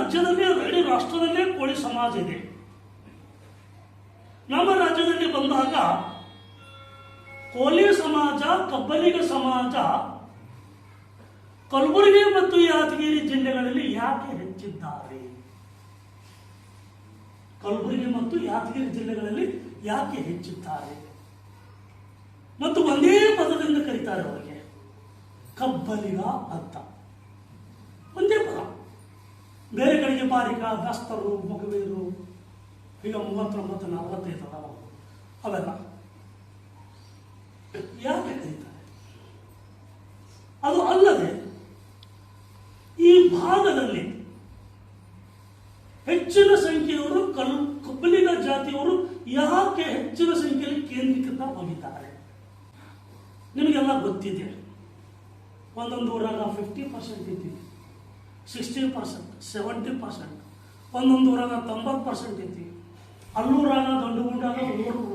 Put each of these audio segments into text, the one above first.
ರಾಜ್ಯದಲ್ಲಿ ಇಡೀ ರಾಷ್ಟ್ರದಲ್ಲೇ ಕೋಳಿ ಸಮಾಜ ಇದೆ. ನಮ್ಮ ರಾಜ್ಯದಲ್ಲಿ ಬಂದಾಗ ಕೋಲಿ ಸಮಾಜ, ಕಬ್ಬಲಿಗ ಸಮಾಜ ಕಲಬುರಗಿ ಮತ್ತು ಯಾದಗಿರಿ ಜಿಲ್ಲೆಗಳಲ್ಲಿ ಯಾಕೆ ಹೆಚ್ಚಿದ್ದಾರೆ? ಕಲಬುರಗಿ ಮತ್ತು ಯಾದಗಿರಿ ಜಿಲ್ಲೆಗಳಲ್ಲಿ ಯಾಕೆ ಹೆಚ್ಚಿದ್ದಾರೆ? ಮತ್ತು ಒಂದೇ ಪದದಿಂದ ಕರೀತಾರೆ ಅವರಿಗೆ, ಕಬ್ಬಲಿಗ ಅಂತ. ಒಂದೇ ಪದ. ಬೇರೆ ಕಡೆಗೆ ಬಾರಿಕ, ಬೆಸ್ತರು, ಮಗುವೀರು, ಈಗ 39, 45 ಅದಾವ, ಅವೆಲ್ಲ ಯಾಕೆ ಕರೀತಾರೆ? ಅದು ಅಲ್ಲದೆ ಈ ಭಾಗದಲ್ಲಿ ಹೆಚ್ಚಿನ ಸಂಖ್ಯೆಯವರು ಕಬ್ಬಲಿಗ ಜಾತಿಯವರು ಯಾಕೆ ಹೆಚ್ಚಿನ ಸಂಖ್ಯೆಯಲ್ಲಿ ಕೇಂದ್ರೀಕೃತವಾಗಿದ್ದಾರೆ? ನಿಮಗೆಲ್ಲ ಗೊತ್ತಿದೆ. ಒಂದೊಂದು ಊರಾಗ 50% ಐತಿ, 60%, 70%, ಒಂದೊಂದು ಊರಾಗ 90% ಐತಿ. ಅಲ್ಲೂರಾಗ ದೊಡ್ಡಗುಂಡಾಗ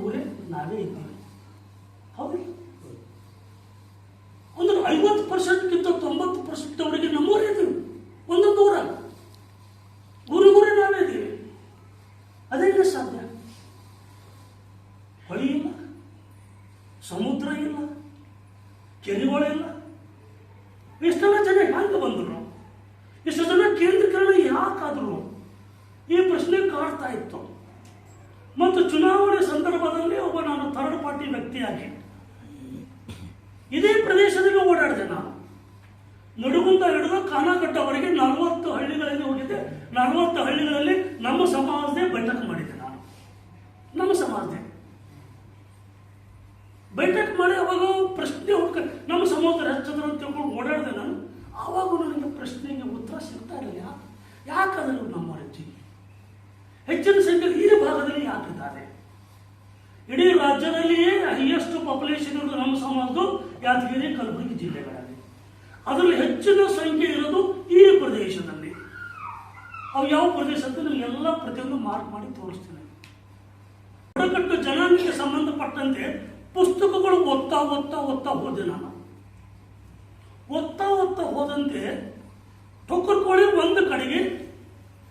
ಊರೇ ನಾವೇ ಇದ್ದೀವಿ. ಹೌದು, ಅಂದ್ರೆ 50%ಗಿಂತ 90% ಅವರಿಗೆ ನಮ್ಮೂರೇ ಇದ್ದೀವಿ. ಒಂದೊಂದು ಊರಾಗ ಊರಿಗೂರೇ ನಾವೇ ಇದ್ದೀವಿ. ಅದೇನು ಸಾಧ್ಯ? ಹೊಳಿ ಇಲ್ಲ, ಸಮುದ್ರ ಇಲ್ಲ, ಕೆರೆಗಳಿಲ್ಲ. ಇಷ್ಟೆಲ್ಲ ಜನ ಹ್ಯಾಂಗ ಬಂದರು? ಇಷ್ಟು ಜನ ಕೇಂದ್ರೀಕರಣ ಯಾಕಾದ್ರು? ಈ ಪ್ರಶ್ನೆ ಕಾಡ್ತಾ ಇತ್ತು. ಮತ್ತು ಚುನಾವಣೆ ಸಂದರ್ಭದಲ್ಲಿ ಒಬ್ಬ ನಾನು ಥರ್ಡ್ ಪಾರ್ಟಿ ವ್ಯಕ್ತಿಯಾಗಿ ಇದೇ ಪ್ರದೇಶದಲ್ಲಿ ಓಡಾಡಿದೆ. ನಾನು ನಡುಗುಂದ ಹಿಡಿದು ಕಾನಾಘಟ್ಟವರೆಗೆ 40 ಹಳ್ಳಿಗಳಲ್ಲಿ ಹೋಗಿದ್ದೆ. 40 ಹಳ್ಳಿಗಳಲ್ಲಿ ನಮ್ಮ ಸಮಾಜದೇ ಬೈಠಕ್ ಮಾಡಿದ್ದೆ. ನಾನು ನಮ್ಮ ಸಮಾಜದೇ ಬೈಠಕ್ ಮಾಡಿ ಅವಾಗ ಪ್ರಶ್ನೆ ನಮ್ಮ ಸಮಾಜದ ಹೆಚ್ಚದ್ರ ಅಂತ ತಿಳ್ಕೊಂಡು ಓಡಾಡಿದೆ ನಾನು. ಆವಾಗ ನನಗೆ ಪ್ರಶ್ನೆಗೆ ಉತ್ತರ ಸಿಗ್ತಾ ಇರಲಿಲ್ಲ. ಯಾಕಾದರೂ ನಮ್ಮ ಹೆಚ್ಚಿನ ಸಂಖ್ಯೆಯಲ್ಲಿ ಈ ಭಾಗದಲ್ಲಿ ಯಾಕಿದ್ದಾರೆ? ಇಡೀ ರಾಜ್ಯದಲ್ಲಿಯೇ ಹೈಯೆಸ್ಟ್ ಪಾಪ್ಯುಲೇಷನ್ ಇರೋದು ನಮ್ಮ ಸಮಾಜದ್ದು ಯಾದಗಿರಿ, ಕಲಬುರಗಿ ಜಿಲ್ಲೆಗಳಲ್ಲಿ. ಅದರಲ್ಲಿ ಹೆಚ್ಚಿನ ಸಂಖ್ಯೆ ಇರೋದು ಈ ಪ್ರದೇಶದಲ್ಲಿ. ಅವು ಯಾವ ಪ್ರದೇಶ ಅಂತ ನಿಮಗೆಲ್ಲ ಪ್ರತಿಯೊಂದು ಮಾರ್ಕ್ ಮಾಡಿ ತೋರಿಸ್ತೇನೆ. ಬುಡಕಟ್ಟು ಜನಾಂಗಕ್ಕೆ ಸಂಬಂಧಪಟ್ಟಂತೆ ಪುಸ್ತಕಗಳು ಓದ್ತಾ ಹೋದೆ ನಾನು. ಓದ್ತಾ ಹೋದಂತೆ ಟೊಕ್ಕರ್ಕೋಳಿ ಒಂದು ಕಡೆಗೆ,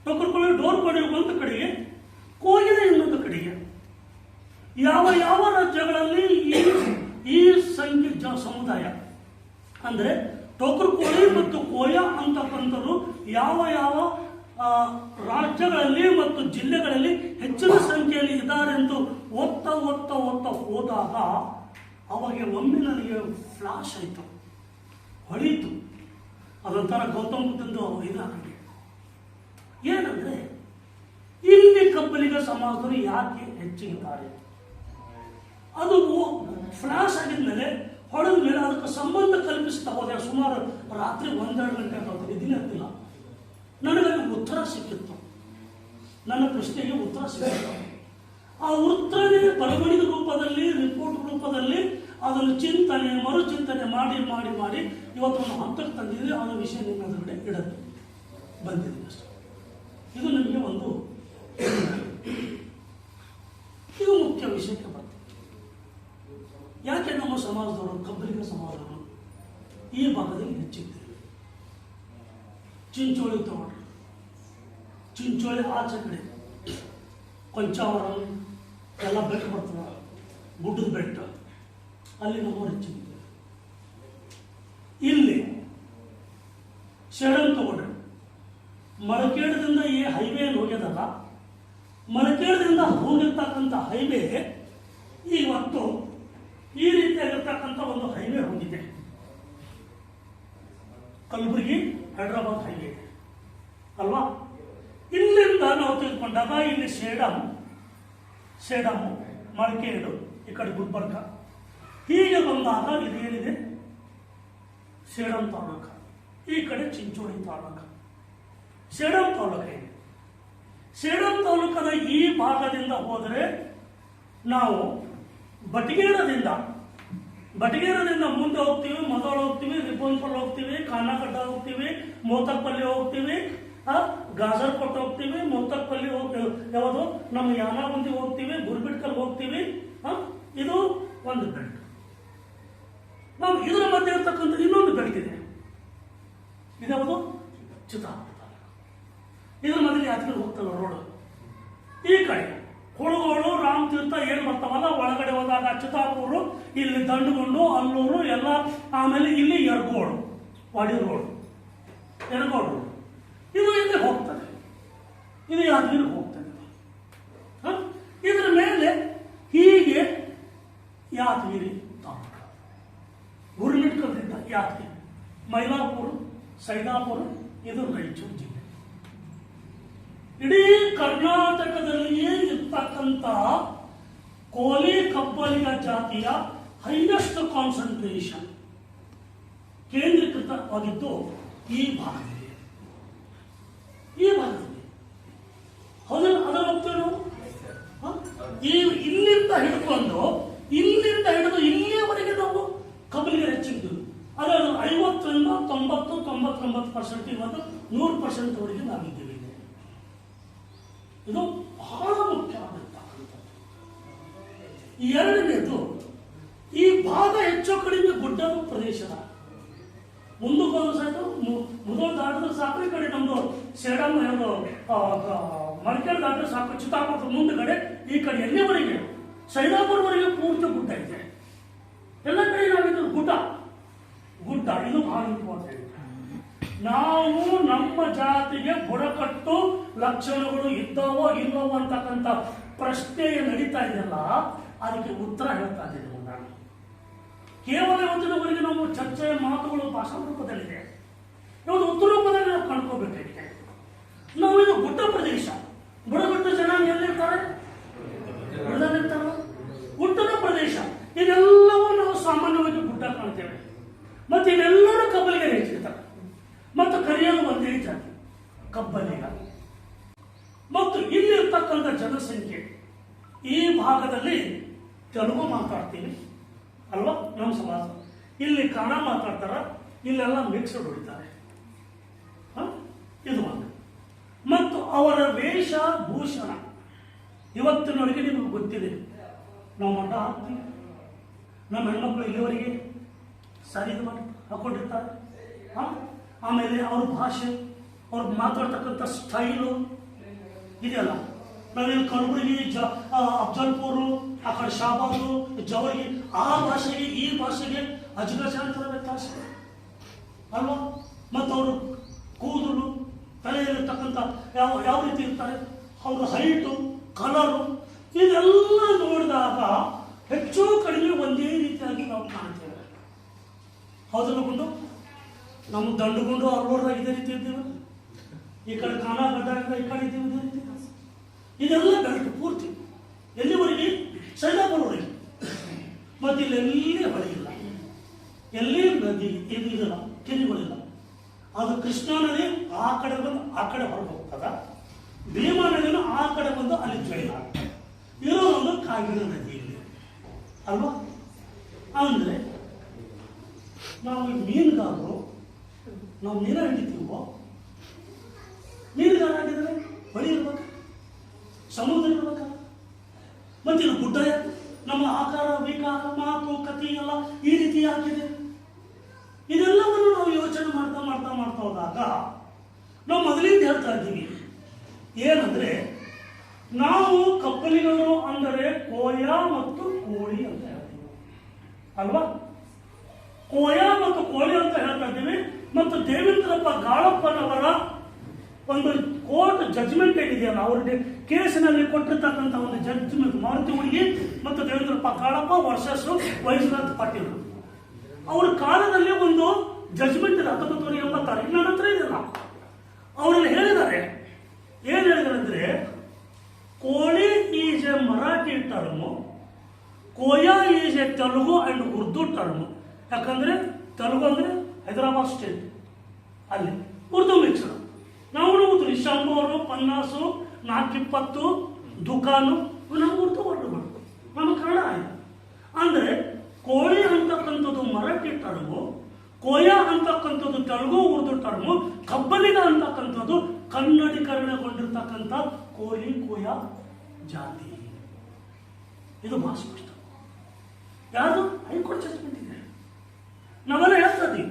ಟೊಕ್ಕರ್ಕೋಳಿ ಡೋರ್ಕೋಳಿ ಒಂದು ಕಡೆಗೆ, ಕೋಗಿಲೆ ಇನ್ನೊಂದು ಕಡೆಗೆ. ಯಾವ ಯಾವ ರಾಜ್ಯಗಳಲ್ಲಿ ಈ ಸಂಖ್ಯೆ ಸಮುದಾಯ ಅಂದರೆ ಟೊಕ್ಕರ್ಕೋಳಿ ಮತ್ತು ಕೋಯ ಅಂತಕ್ಕಂಥವ್ರು ಯಾವ ಯಾವ ರಾಜ್ಯಗಳಲ್ಲಿ ಮತ್ತು ಜಿಲ್ಲೆಗಳಲ್ಲಿ ಹೆಚ್ಚಿನ ಸಂಖ್ಯೆಯಲ್ಲಿ ಇದ್ದಾರೆ ಎಂದು ಓದ್ತಾ ಹೋದಾಗ ಅವಾಗ ಒಮ್ಮೆ ನನಗೆ ಫ್ಲಾಶ್ ಆಯಿತು, ಹೊಳೀತು. ಅದೊಂಥರ ಗೌತಮ್ ಬುದ್ಧಂದು ಇದು ನನಗೆ ಏನಂದ್ರೆ, ಇಲ್ಲಿ ಕಬ್ಬಲಿಗ ಸಮಾಜದವರು ಯಾಕೆ ಹೆಚ್ಚಿದ್ದಾರೆ? ಅದು ಫ್ಲಾಶ್ ಆಗಿದ್ಮೇಲೆ ಹೊಡೆದ ಮೇಲೆ ಅದಕ್ಕೆ ಸಂಬಂಧ ಕಲ್ಪಿಸ್ತಾ ಹೋದೆ. ಸುಮಾರು ರಾತ್ರಿ 1-2 ಗಂಟೆ ಆಗುತ್ತೆ, ಇದಿಲ್ಲ ಅಂತಿಲ್ಲ. ನನಗಲ್ಲಿ ಉತ್ತರ ಸಿಕ್ಕಿತ್ತು, ನನ್ನ ಪ್ರಶ್ನೆಗೆ ಉತ್ತರ ಸಿಕ್ಕಿತ್ತು. ಆ ಉತ್ತರನೇ ಬರವಣಿಗೆ ರೂಪದಲ್ಲಿ, ರಿಪೋರ್ಟ್ ರೂಪದಲ್ಲಿ ಅದನ್ನು ಚಿಂತನೆ ಮರುಚಿಂತನೆ ಮಾಡಿ ಇವತ್ತೊಂದು ಹಂತಕ್ಕೆ ತಂದಿದೆ. ಆ ವಿಷಯ ನಿಮ್ಮ ಎದುರುಗಡೆ ಇಡಲು ಬಂದಿದೆ ಅಷ್ಟೇ. ಇದು ನಿಮಗೆ ಒಂದು ಇದು ಮುಖ್ಯ ವಿಷಯಕ್ಕೆ ಬರ್ತದೆ. ಯಾಕೆ ನಮ್ಮ ಸಮಾಜದವರು, ಕಬ್ಬಲಿಗ ಸಮಾಜದವರು ಈ ಭಾಗದಲ್ಲಿ ಹೆಚ್ಚಿದ್ದೇವೆ? ಚಿಂಚೋಳಿ ತಗೊಂಡ್ರೆ, ಚಿಂಚೋಳಿ ಆಚೆ ಕಡೆ ಕೊಂಚಾವರ ಎಲ್ಲ ಬೆಟ್ಟ ಬರ್ತದೆ, ಗುಡ್ಡದ ಬೆಟ್ಟ, ಅಲ್ಲಿ ನಮ್ಮವ್ರು ಹೆಚ್ಚಿದ್ದೇವೆ. ಇಲ್ಲಿ ಶೆಡನ್ ತಗೊಂಡ್ರೆ ಮಳಕೇಡದಿಂದ ಈ ಹೈವೇ ಹೋಗ್ಯದಲ್ಲ, ಮಳಕೇಡದಿಂದ ಹೋಗಿರ್ತಕ್ಕಂಥ ಹೈವೇ ಇವತ್ತು ಈ ರೀತಿಯಾಗಿರ್ತಕ್ಕಂಥ ಒಂದು ಹೈವೇ ಹೋಗಿದೆ. ಕಲಬುರಗಿ ಹೈದರಾಬಾದ್ ಹೈವೇ ಅಲ್ವಾ? ಇಲ್ಲಿಂದ ನಾವು ತಿಳ್ಕೊಂಡಾಗ ಇಲ್ಲಿ ಸೇಡಮ್, ಮಳಕೇಡು, ಈ ಕಡೆ ಗುಲ್ಬರ್ಗ, ಹೀಗೆ ಬಂದಾಗ ಇದೇನಿದೆ ಸೇಡಂ ತಾಲೂಕು, ಈ ಕಡೆ ಚಿಂಚೋಳಿ ತಾಲೂಕು. ಸೇಡಂ ತಾಲೂಕು ಇದೆ. ಸೇಡಂ ತಾಲೂಕದ ಈ ಭಾಗದಿಂದ ಹೋದರೆ ನಾವು ಬಟಗೇರದಿಂದ ಮುಂದೆ ಹೋಗ್ತೀವಿ, ಮದೋಳ ಹೋಗ್ತೀವಿ, ರಿಪೋನ್ಪಲ್ ಹೋಗ್ತೀವಿ, ಕಾನಾಗಡ್ಡ ಹೋಗ್ತೀವಿ, ಮೋತಕ್ಪಲ್ಲಿ ಹೋಗ್ತೀವಿ, ಗಾಜರ್ಕೋಟ್ ಹೋಗ್ತೀವಿ, ಮೋತಕ್ಪಲ್ಲಿ ಹೋಗ್ತೀವಿ, ಯಾವುದು ನಮ್ಮ ಯಾನಾಗುಂದಿ ಹೋಗ್ತೀವಿ, ಗುರ್ಬಿಟ್ಕಲ್ ಹೋಗ್ತೀವಿ. ಇದು ಒಂದು ಬೆಲ್ಟ್. ನಾವು ಇದರ ಮಧ್ಯೆ ಇರ್ತಕ್ಕಂಥ ಇನ್ನೊಂದು ಬೆಲ್ಟ್ ಇದೆ, ಇದ್ಯಾವುದು ಚಿತ್ತಾಪುರ ತಾಲೂಕು. ಇದ್ರ ಮೊದಲು ಯಾತ್ರೆ ಹೋಗ್ತವೆ ರೋಡ್. ಈ ಕಡೆ ಹುಳುಗೋಳು ರಾಮತೀರ್ಥ ಏನು ಬರ್ತಾವಲ್ಲ ಒಳಗಡೆ ಹೋದಾಗ ಚಿತ್ತಾಪುರ, ಇಲ್ಲಿ ದಂಡಗುಂಡು, ಅಲ್ಲೂರು ಎಲ್ಲ, ಆಮೇಲೆ ಇಲ್ಲಿ ಯರಗೋಡು, ವಾಡಿ ರೋಡ್, ಯರಗೋಡು ರೋಡ್, ಇದು ಇಲ್ಲಿ ಹೋಗ್ತದೆ. ಇದು ಯಾದಗಿರಿ ಹೋಗ್ತದೆ. ಇದ್ರ ಮೇಲೆ ಹೀಗೆ ಯಾದಗಿರಿ ತಾಲೂಕು, ಗುರುಮಿಟ್ಕಲ್ದಿಂದ ಯಾದಗಿರಿ, ಮೈಲಾಪುರ, ಸೈದಾಪುರ, ಇದು ರಾಯಚೂರು ಜಿಲ್ಲೆ. ಇಡೀ ಕರ್ನಾಟಕದಲ್ಲಿಯೇ ಇರ್ತಕ್ಕಂಥ ಕೋಲಿ ಕಬ್ಬಲಿಗ ಜಾತಿಯ ಹೈಯೆಸ್ಟ್ ಕಾನ್ಸಂಟ್ರೇಷನ್ ಕೇಂದ್ರೀಕೃತವಾಗಿದ್ದು ಈ ಭಾಗದಲ್ಲಿ. ಹೌದಲ್ಲ? ಅದರ ಹೋಗ್ತೇವೆ ಇಲ್ಲಿಂದ ಹಿಡ್ಕೊಂಡು ಇಲ್ಲಿಯವರೆಗೆ ನಾವು ಕಬ್ಬಲಿಗರು ಹೆಚ್ಚಿದ್ದು. ಅದರ 50ರಿಂದ 90-99% ಇವತ್ತು 100% ವರೆಗೆ ನಾವಿದ್ದೇವೆ. ಇದು ಬಹಳ ಮುಖ್ಯವಾಗಿರ್ತಕ್ಕಂಥದ್ದು. ಎರಡನೇದು, ಈ ಭಾಗ ಹೆಚ್ಚು ಕಡಿಮೆ ಗುಡ್ಡದ ಪ್ರದೇಶದ. ಮುಂದಕ್ಕೆ ಒಂದು ಸೈಡು ಮುದೋಳು ದಾಟಿದ್ರೆ ಸಾಕು, ಈ ಕಡೆ ನಮ್ದು ಸೇಡಮ್ ಮಡಿಕೇರಿ ದಾಟಿದ್ರೆ ಸಾಕು, ಚಿತ್ತಾಪುರದ ಮುಂದಗಡೆ ಈ ಕಡೆ ಎಲ್ಲಿವರೆಗೆ ಸೈದಾಪುರವರೆಗೆ ಪೂರ್ತಿ ಗುಡ್ಡ ಇದೆ. ಎಲ್ಲ ಕಡೆ ನಾವಿದ್ದು ಗುಡ್ಡ. ಇದು ಬಹಳ ಇಂಪಾರ್ಟೆಂಟ್. ನಾವು ನಮ್ಮ ಜಾತಿಗೆ ಬುಡಕಟ್ಟು ಲಕ್ಷಣಗಳು ಇದ್ದಾವೋ ಇಲ್ಲವೋ ಅಂತಕ್ಕಂಥ ಪ್ರಶ್ನೆ ನಡೀತಾ ಇದೆಯಲ್ಲ, ಅದಕ್ಕೆ ಉತ್ತರ ಹೇಳ್ತಾ ಇದ್ದೇನೆ ನಾನು. ಕೇವಲ ಇವತ್ತಿನವರೆಗೆ ನಾವು ಚರ್ಚೆಯ ಮಾತುಗಳು ಭಾಷಾ ರೂಪದಲ್ಲಿದೆ. ಇವತ್ತು ಉತ್ತರ ರೂಪದಲ್ಲಿ ನಾವು ಕಂಡ್ಕೋಬೇಕಾಗಿದೆ. ನಾವು ಇದು ಗುಡ್ಡ ಪ್ರದೇಶ, ಬುಡಕಟ್ಟು ಜನ ಎಲ್ಲಿರ್ತಾರೆ? ಗುಡ್ಡದಲ್ಲಿರ್ತಾರ. ಗುಡ್ಡದ ಪ್ರದೇಶ, ಇದೆಲ್ಲವೂ ನಾವು ಸಾಮಾನ್ಯವಾಗಿ ಗುಡ್ಡ ಕಾಣ್ತೇವೆ. ಮತ್ತೆ ಇವೆಲ್ಲರೂ ಕಬ್ಬಲಿಗೆ ಹೆಚ್ಚಿರ್ತಾರೆ. ಮತ್ತು ಕರೆಯಲು ಒಂದೇ ಜಾತಿ ಕಬ್ಬಲಿಗ. ಮತ್ತು ಇಲ್ಲಿರ್ತಕ್ಕಂಥ ಜನಸಂಖ್ಯೆ, ಈ ಭಾಗದಲ್ಲಿ ತೆಲುಗು ಮಾತಾಡ್ತೀವಿ ಅಲ್ವಾ, ನಮ್ಮ ಸಮಾಜ. ಇಲ್ಲಿ ಕನ್ನಡ ಮಾತಾಡ್ತಾರ, ಇಲ್ಲೆಲ್ಲ ಮಿಕ್ಸ್ಡ್ ಹೊಡಿತಾರೆ. ಇದು ಒಂದು. ಮತ್ತು ಅವರ ವೇಷಭೂಷಣ ಇವತ್ತಿನವರೆಗೆ ನಿಮಗೆ ಗೊತ್ತಿದೆ. ನಾವು ಮಠ ಹಾಕ್ತೀವಿ, ನಮ್ಮ ಹೆಣ್ಮಕ್ಳು ಇಲ್ಲಿವರೆಗೆ ಸಾರಿ ಮಾಡಿ ಹಾಕೊಂಡಿರ್ತಾರೆ. ಆಮೇಲೆ ಅವ್ರ ಭಾಷೆ, ಅವ್ರು ಮಾತಾಡ್ತಕ್ಕಂಥ ಸ್ಟೈಲು ಇದೆಯಲ್ಲ. ನಾವಿಲ್ಲಿ ಕಲಬುರಗಿ, ಅಫ್ಜಲ್ಪುರು, ಆ ಕಡೆ ಶಾಬಾದು, ಜವರ್ಗಿ, ಆ ಭಾಷೆಗೆ ಈ ಭಾಷೆಗೆ ಅಜಗಜಾಂತರ ವ್ಯತ್ಯಾಸ ಅಲ್ವಾ. ಮತ್ತು ಅವರು ಕೂದಲು, ತಲೆಯಲ್ಲಿರ್ತಕ್ಕಂಥ ಯಾವ ರೀತಿ ಇರ್ತಾರೆ, ಅವ್ರ ಹೈಟು, ಕಲರು, ಇದೆಲ್ಲ ನೋಡಿದಾಗ ಹೆಚ್ಚು ಕಡಿಮೆ ಒಂದೇ ರೀತಿಯಾಗಿ ನಾವು ಕಾಣ್ತೇವೆ. ಹೌದಲ್ಲ ಗುಂಡು? ನಮ್ಮ ದಂಡುಗುಂಡು ಅಲ್ಲೂರಾಗ ಇದೇ ರೀತಿ ಇದ್ದೀವಿ, ಈ ಕಡೆ ಕಾನಾಗಡ್ಡ ಈ ಕಡೆ ಇದ್ದೀವಿ ಇದೇ ರೀತಿ. ಇದೆಲ್ಲ ಬೆಳಕು ಪೂರ್ತಿ ಎಲ್ಲಿವರೆಗೆ? ಸೈದಾಪುರವರೆಗೆ. ಮತ್ತು ಇಲ್ಲೆಲ್ಲಿ ಹೊಳೆ ಇಲ್ಲ, ಎಲ್ಲಿ ನದಿ ಇದಿಲ್ಲ, ಕೆರೆಗಳಿಲ್ಲ. ಅದು ಕೃಷ್ಣಾ ನದಿ ಆ ಕಡೆ ಬಂದು ಆ ಕಡೆ ಹೊರಗೆ ಹೋಗ್ತದ, ಭೀಮಾ ನದಿನೂ ಆ ಕಡೆ ಬಂದು ಅಲ್ಲಿ ಜೈನ ಇರೋದೊಂದು ಕಾಗಿನ ನದಿ ಇಲ್ಲಿ ಅಲ್ವಾ. ಅಂದರೆ ನಾವು ಮೀನುಗಾರರು, ನಾವು ಮೀನ ಹಿಡಿತೀವೋ, ಮೀನುಗಾರ ಆಗಿದ್ರೆ ಹೊಳಿ ಇರ್ಬೇಕು, ಸಮುದ್ರ ಇರ್ಬೇಕ. ಮತ್ತಿದು ಗುಡ್ಡ, ನಮ್ಮ ಆಕಾರ ವಿಕಾರ ಮಾತು ಕಥೆ ಎಲ್ಲ ಈ ರೀತಿ ಆಗಿದೆ. ಇದೆಲ್ಲವನ್ನು ನಾವು ಯೋಚನೆ ಮಾಡ್ತಾ ಮಾಡ್ತಾ ಮಾಡ್ತಾ ಹೋದಾಗ ನಾವು ಮೊದಲಿಂದ ಹೇಳ್ತಾ ಇದ್ದೀವಿ ಏನಂದ್ರೆ, ನಾವು ಕಪ್ಪಲಿಗರು ಅಂದರೆ ಕೋಯ ಮತ್ತು ಕೋಳಿ ಅಂತ ಹೇಳ್ತೀವಿ ಅಲ್ವಾ. ಕೋಯ ಮತ್ತು ಕೋಳಿ ಅಂತ ಹೇಳ್ತಾ ಇದ್ದೀವಿ. ಮತ್ತು ದೇವೇಂದ್ರಪ್ಪ ಗಾಳಪ್ಪನವರ ಒಂದು ಕೋರ್ಟ್ ಜಡ್ಜ್ಮೆಂಟ್ ಏನಿದೆಯಲ್ಲ, ಅವ್ರಿಗೆ ಕೇಸಿನಲ್ಲಿ ಕೊಟ್ಟಿರ್ತಕ್ಕಂಥ ಒಂದು ಜಡ್ಜ್ಮೆಂಟ್, ಮಾರುತಿ ಹುಡುಗಿ ಮತ್ತು ದೇವೇಂದ್ರಪ್ಪ ಗಾಳಪ್ಪ ವರ್ಸಸ್ ವೈಶ್ವನಾಥ್ ಪಾಟೀಲ್, ಅವ್ರ ಕಾಲದಲ್ಲಿ ಒಂದು ಜಡ್ಜ್ಮೆಂಟ್ ಇದೆ 1986. ನನ್ನ ಹತ್ರ ಇದೆಯಲ್ಲ, ಅವರಲ್ಲಿ ಹೇಳಿದ್ದಾರೆ. ಏನ್ ಹೇಳಿದ್ದಾರೆ ಅಂದ್ರೆ, ಕೋಳಿ ಈಸ್ ಎ ಮರಾಠಿ ಟರ್ಮು, ಕೋಯ is a Telugu and Urdu term. ಯಾಕಂದ್ರೆ ತೆಲುಗು ಅಂದ್ರೆ ಹೈದರಾಬಾದ್ ಸ್ಟೇಟ್, ಅಲ್ಲಿ ಉರ್ದು ಮಿಕ್ಸ್. ನಾವು ನೋಡಿದ್ರಿ ಶಂಬೋರು, ಪನ್ನಾಸು, 420, ದುಕಾನು, ನಾವು ಉರ್ದು ವರ್ಣಗಳು, ನಮ್ಮ ಕನ್ನಡ ಆಯ್ತು. ಅಂದ್ರೆ ಕೋಳಿ ಅಂತಕ್ಕಂಥದ್ದು ಮರಾಠಿ ಟರ್ಮು, ಕೋಯ ಅಂತಕ್ಕಂಥದ್ದು ತೆಲುಗು ಉರ್ದು ಟರ್ಮು, ಕಬ್ಬಲಿಗ ಅಂತಕ್ಕಂಥದ್ದು ಕನ್ನಡೀಕರಣಗೊಂಡಿರ್ತಕ್ಕಂಥ ಕೋಲಿ ಕೋಯ ಜಾತಿ. ಇದು ಬಹಳ ಸ್ಪಷ್ಟ. ಯಾವುದು ಹೈಕೋರ್ಟ್ ಜಡ್ಜ್ಮೆಂಟ್ ಇದೆ. ನಾವೆಲ್ಲ ಹೇಳ್ತಾ ಇದ್ದೀವಿ.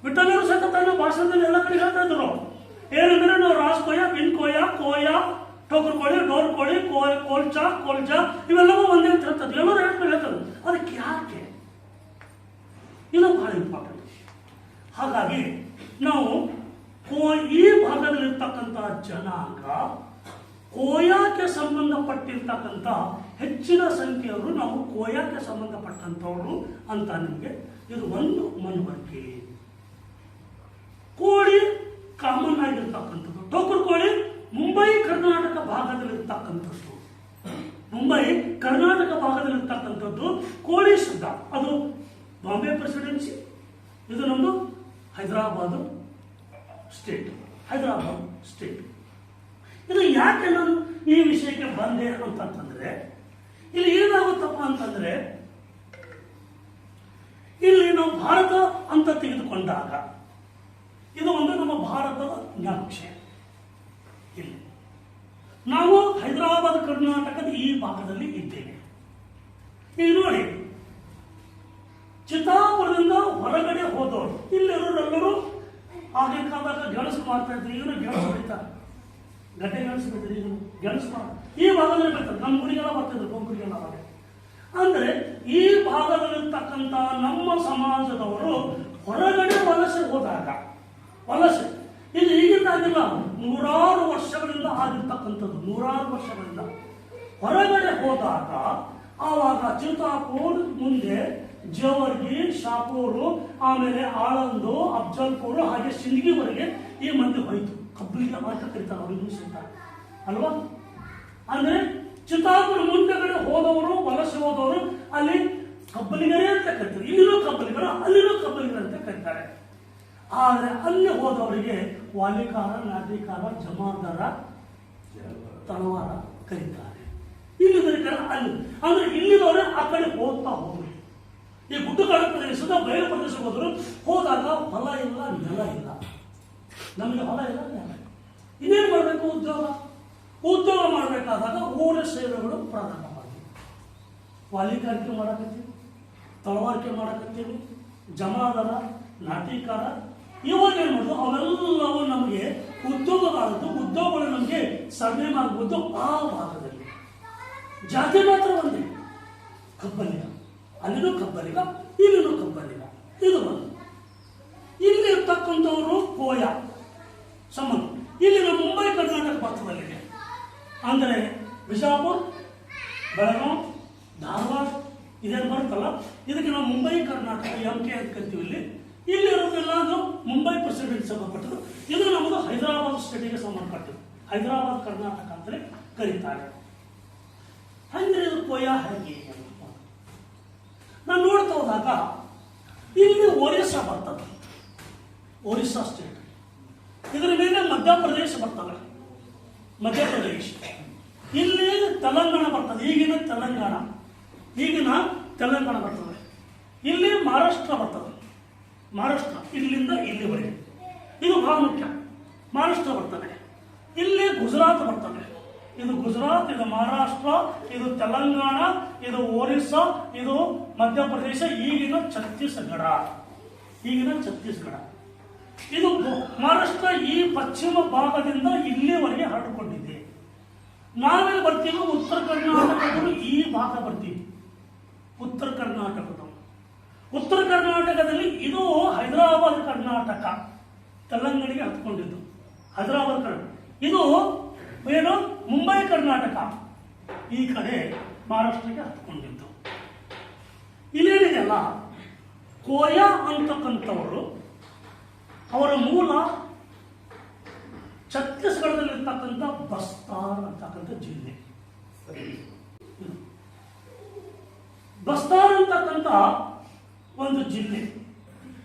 ವಿಠಲರು ಸಹಿತ ತನ್ನ ಭಾಷಣದಲ್ಲಿ ಎಲ್ಲ ಕಡೆ ಹೇಳ್ತಾ ಇದ್ರು ಏನಂದ್ರೆ, ನಾವು ಕ್ರಾಸ್ ಕೋಯ, ಬಿನ್ ಕೋಯ, ಕೋಯ, ಟೋಕರ್ ಕೋಳಿ, ಡೋರ್ ಕೋಳಿ, ಕೋಲ್ಚ ಇವೆಲ್ಲವೂ ಒಂದೇ ಅಂತ ಹೇಳ್ತದೆ. ಎಲ್ಲರೂ ಹೇಳ್ತಾರೆ. ಅದಕ್ಕೆ ಯಾಕೆ? ಇದು ಬಹಳ ಇಂಪಾರ್ಟೆಂಟ್. ಹಾಗಾಗಿ ನಾವು ಈ ಭಾಗದಲ್ಲಿರ್ತಕ್ಕಂಥ ಜನಾಂಗ ಕೋಯಾಕ್ಕೆ ಸಂಬಂಧಪಟ್ಟಿರ್ತಕ್ಕಂಥ ಹೆಚ್ಚಿನ ಸಂಖ್ಯೆಯವರು ನಾವು ಕೋಯಾಕ್ಕೆ ಸಂಬಂಧಪಟ್ಟಂಥವ್ರು ಅಂತ ನಿಮಗೆ ಇದು ಒಂದು ಮನವರಿಕೆ. ಕೋಳಿ ಕಾಮನ್ ಆಗಿರ್ತಕ್ಕಂಥದ್ದು. ಟೋಕರ್ ಕೋಳಿ ಮುಂಬೈ ಕರ್ನಾಟಕ ಭಾಗದಲ್ಲಿರ್ತಕ್ಕಂಥದ್ದು. ಮುಂಬೈ ಕರ್ನಾಟಕ ಭಾಗದಲ್ಲಿರ್ತಕ್ಕಂಥದ್ದು ಕೋಳಿ ಶಬ್ದ. ಅದು ಬಾಂಬೆ ಪ್ರೆಸಿಡೆನ್ಸಿ, ಇದು ನಮ್ಮದು ಹೈದರಾಬಾದ್ ಸ್ಟೇಟ್. ಇದು ಯಾಕೆ ನಾನು ಈ ವಿಷಯಕ್ಕೆ ಬಂದೆ ಅಂತಂದ್ರೆ, ಇಲ್ಲಿ ಏನಾಗುತ್ತಪ್ಪ ಅಂತಂದ್ರೆ, ಇಲ್ಲಿ ನಾವು ಭಾರತ ಅಂತ ತೆಗೆದುಕೊಂಡಾಗ ಇದು ಒಂದು ನಮ್ಮ ಭಾರತದ ನಕ್ಷೆ. ಇಲ್ಲಿ ನಾವು ಹೈದರಾಬಾದ್ ಕರ್ನಾಟಕದ ಈ ಭಾಗದಲ್ಲಿ ಇದ್ದೇವೆ. ಈಗ ನೋಡಿ, ಚಿತ್ತಾಪುರದಿಂದ ಹೊರಗಡೆ ಹೋದವರು ಇಲ್ಲಿರೋರೆಲ್ಲರೂ ಆಗಿನ ಕಾಲದಾಗ ಗೆಣಸು ಮಾಡ್ತಾ ಇದ್ರು. ಈಗಲೂ ಗೆಣಸು ಹೊಡಿತಾರೆ, ಗಡ್ಡೆ ಗೆಣಸು ಬಿಡ್ತಾರೆ. ಈಗ ಗೆಣಸು ಈ ಭಾಗದಲ್ಲಿ ಬರ್ತಾರೆ. ನಮ್ಮ ಊರಿಗೆಲ್ಲ ಬರ್ತಿದ್ರು, ಕೊಂಕೂರಿಗೆಲ್ಲ ಬರ. ಅಂದರೆ ಈ ಭಾಗದಲ್ಲಿರ್ತಕ್ಕಂಥ ನಮ್ಮ ಸಮಾಜದವರು ಹೊರಗಡೆ ವಲಸೆ ಹೋದಾಗ, ವಲಸೆ ಇದು ಈಗಿಂದಾಗಿಲ್ಲ, ನೂರಾರು ವರ್ಷಗಳಿಂದ ಆಗಿರ್ತಕ್ಕಂಥದ್ದು. ನೂರಾರು ವರ್ಷಗಳಿಂದ ಹೊರಗಡೆ ಹೋದಾಗ ಆವಾಗ ಚಿತ್ತಾಪುರ್ ಮುಂದೆ ಜೇವರ್ಗಿ, ಶಾಪೂರು, ಆಮೇಲೆ ಆಳಂದು, ಅಫ್ಜಲ್ಪುರ, ಹಾಗೆ ಸಿಂದಗಿವರೆಗೆ ಈ ಮಂದಿ ಹೋಯ್ತು. ಕಬ್ಬಲಿಗೆ ಅಂತ ಕರೀತಾರೆ ಅವರು ಸಹಿತ ಅಲ್ವಾ. ಅಂದ್ರೆ ಚಿತ್ತಾಪುರ ಮುಂದೆಗಡೆ ಹೋದವರು, ವಲಸೆ ಹೋದವರು ಅಲ್ಲಿ ಕಬ್ಬಲಿಗರೇ ಅಂತ ಕರೀತಾರೆ. ಇಲ್ಲಿನೂ ಕಬ್ಬಲಿಗರು, ಅಲ್ಲಿನೂ ಕಬ್ಬಲಿಗರು ಅಂತ ಕರೀತಾರೆ. ಆದರೆ ಅಲ್ಲಿ ಹೋದವರಿಗೆ ವಾಲಿಕಾರ, ನಾಟಿಕಾರ, ಜಮಾದಾರ, ತಳವಾರ ಕರೀತಾರೆ. ಇಲ್ಲಿ ಕರೀತಾರೆ ಅಲ್ಲಿ. ಅಂದ್ರೆ ಇಲ್ಲಿದವರೇ ಆ ಕಡೆ ಹೋಗ್ತಾ ಹೋಗ್ಲಿ. ಈ ಗುಡ್ಡಗಾಡು ಪ್ರದೇಶದ ಬಯಲು ಪ್ರದೇಶ ಹೋದಾಗ ಹೊಲ ಇಲ್ಲ, ನೆಲ ಇಲ್ಲ. ನಮಗೆ ಹೊಲ ಇಲ್ಲ, ನೆಲ. ಇನ್ನೇನು ಮಾಡಬೇಕು? ಉದ್ಯೋಗ ಮಾಡಬೇಕಾದಾಗ ಊರ ಸೇವೆಗಳು ಪ್ರಾರಂಭ ಮಾಡ್ತೀವಿ. ವಾಲಿಕಾರಿಕೆ ಮಾಡಕತ್ತೀವಿ, ತಳವಾರಿಕೆ ಮಾಡಕತ್ತೀವಿ, ಜಮಾದಾರ, ನಾಟಿಕಾರ. ಇವಾಗ ಏನು ಮಾಡೋದು? ಅವೆಲ್ಲವೂ ನಮಗೆ ಉದ್ಯೋಗಗಳಾದದ್ದು. ಉದ್ಯೋಗಗಳು ನಮಗೆ ಸರ್ವೆ ಮಾಡಬಹುದು ಆ ಭಾಗದಲ್ಲಿ. ಜಾತಿ ಮಾತ್ರ ಒಂದೇ, ಕಬ್ಬಲಿಗ. ಅಲ್ಲಿನೂ ಕಬ್ಬಲಿಗ, ಇಲ್ಲಿನೂ ಕಬ್ಬಲಿಗ. ಇದು ಒಂದು. ಇಲ್ಲಿ ಇರ್ತಕ್ಕಂಥವರು ಕೋಯ ಸಂಬಂಧ. ಇಲ್ಲಿನ ಮುಂಬೈ ಕರ್ನಾಟಕ ಭಾಗದಲ್ಲಿದೆ. ಅಂದರೆ ಬಿಜಾಪುರ, ಬೆಳಗಾವಿ, ಧಾರವಾಡ ಇದೇನು ಬರುತ್ತಲ್ಲ, ಇದಕ್ಕೆ ನಾವು ಮುಂಬೈ ಕರ್ನಾಟಕ MK ಅಂತ ಕರಿತೀವಿ. ಇಲ್ಲಿರೋದೆಲ್ಲ ಮುಂಬೈ ಪ್ರೆಸಿಡೆಂಟ್ ಸಂಬಂಧಪಟ್ಟದ್ದು. ಇದು ನಮ್ಮದು ಹೈದರಾಬಾದ್ ಸ್ಟೇಟಿಗೆ ಸಂಬಂಧಪಟ್ಟದ್ದು. ಹೈದರಾಬಾದ್ ಕರ್ನಾಟಕ ಅಂತಲೇ ಕರೀತಾರೆ. ಹಂಗೆ ಇದು ಕೋಯ ಹೇಗೆ ನಾನು ನೋಡ್ತಾ ಹೋದಾಗ ಇಲ್ಲಿ ಒರಿಸ್ಸಾ ಬರ್ತದೆ, ಒರಿಸ್ಸಾ ಸ್ಟೇಟ್. ಇದರ ಮೇಲೆ ಮಧ್ಯಪ್ರದೇಶ ಬರ್ತದೆ, ಮಧ್ಯಪ್ರದೇಶ. ಇಲ್ಲಿ ತೆಲಂಗಾಣ ಬರ್ತದೆ, ಈಗಿನ ತೆಲಂಗಾಣ ಬರ್ತದೆ. ಇಲ್ಲಿ ಮಹಾರಾಷ್ಟ್ರ ಬರ್ತದೆ, ಮಹಾರಾಷ್ಟ್ರ ಇಲ್ಲಿಂದ ಇಲ್ಲಿವರೆಗೆ. ಇದು ಬಹಳ ಮುಖ್ಯ. ಮಹಾರಾಷ್ಟ್ರ ಬರ್ತದೆ. ಇಲ್ಲಿ ಗುಜರಾತ್ ಬರ್ತದೆ. ಇದು ಗುಜರಾತ್, ಇದು ಮಹಾರಾಷ್ಟ್ರ, ಇದು ತೆಲಂಗಾಣ, ಇದು ಒರಿಸ್ಸಾ, ಇದು ಮಧ್ಯಪ್ರದೇಶ, ಈಗಿನ ಛತ್ತೀಸ್ಗಢ. ಇದು ಮಹಾರಾಷ್ಟ್ರ ಈ ಪಶ್ಚಿಮ ಭಾಗದಿಂದ ಇಲ್ಲಿವರೆಗೆ ಹರಡಿಕೊಂಡಿದೆ. ನಾವೇ ಬರ್ತೀವಿ ಉತ್ತರ ಕರ್ನಾಟಕದವರು, ಈ ಭಾಗ ಬರ್ತೀವಿ ಉತ್ತರ ಕರ್ನಾಟಕದಲ್ಲಿ. ಇದು ಹೈದರಾಬಾದ್ ಕರ್ನಾಟಕ, ತೆಲಂಗಾಣಿಗೆ ಹತ್ಕೊಂಡಿದ್ದು ಹೈದರಾಬಾದ್ ಕರ್ನಾಟಕ. ಇದು ಏನು ಮುಂಬೈ ಕರ್ನಾಟಕ, ಈ ಕಡೆ ಮಹಾರಾಷ್ಟ್ರಕ್ಕೆ ಹತ್ಕೊಂಡಿದ್ದು. ಇಲ್ಲೇನಿದೆಯಲ್ಲ, ಕೋಯ ಅಂತಕ್ಕಂಥವರು ಅವರ ಮೂಲ ಛತ್ತೀಸ್ಗಢದಲ್ಲಿರ್ತಕ್ಕಂಥ ಬಸ್ತಾರ್ ಅಂತಕ್ಕಂಥ ಜಿಲ್ಲೆ. ಬಸ್ತಾರ್ ಅಂತಕ್ಕಂಥ ಒಂದು ಜಿಲ್ಲೆ,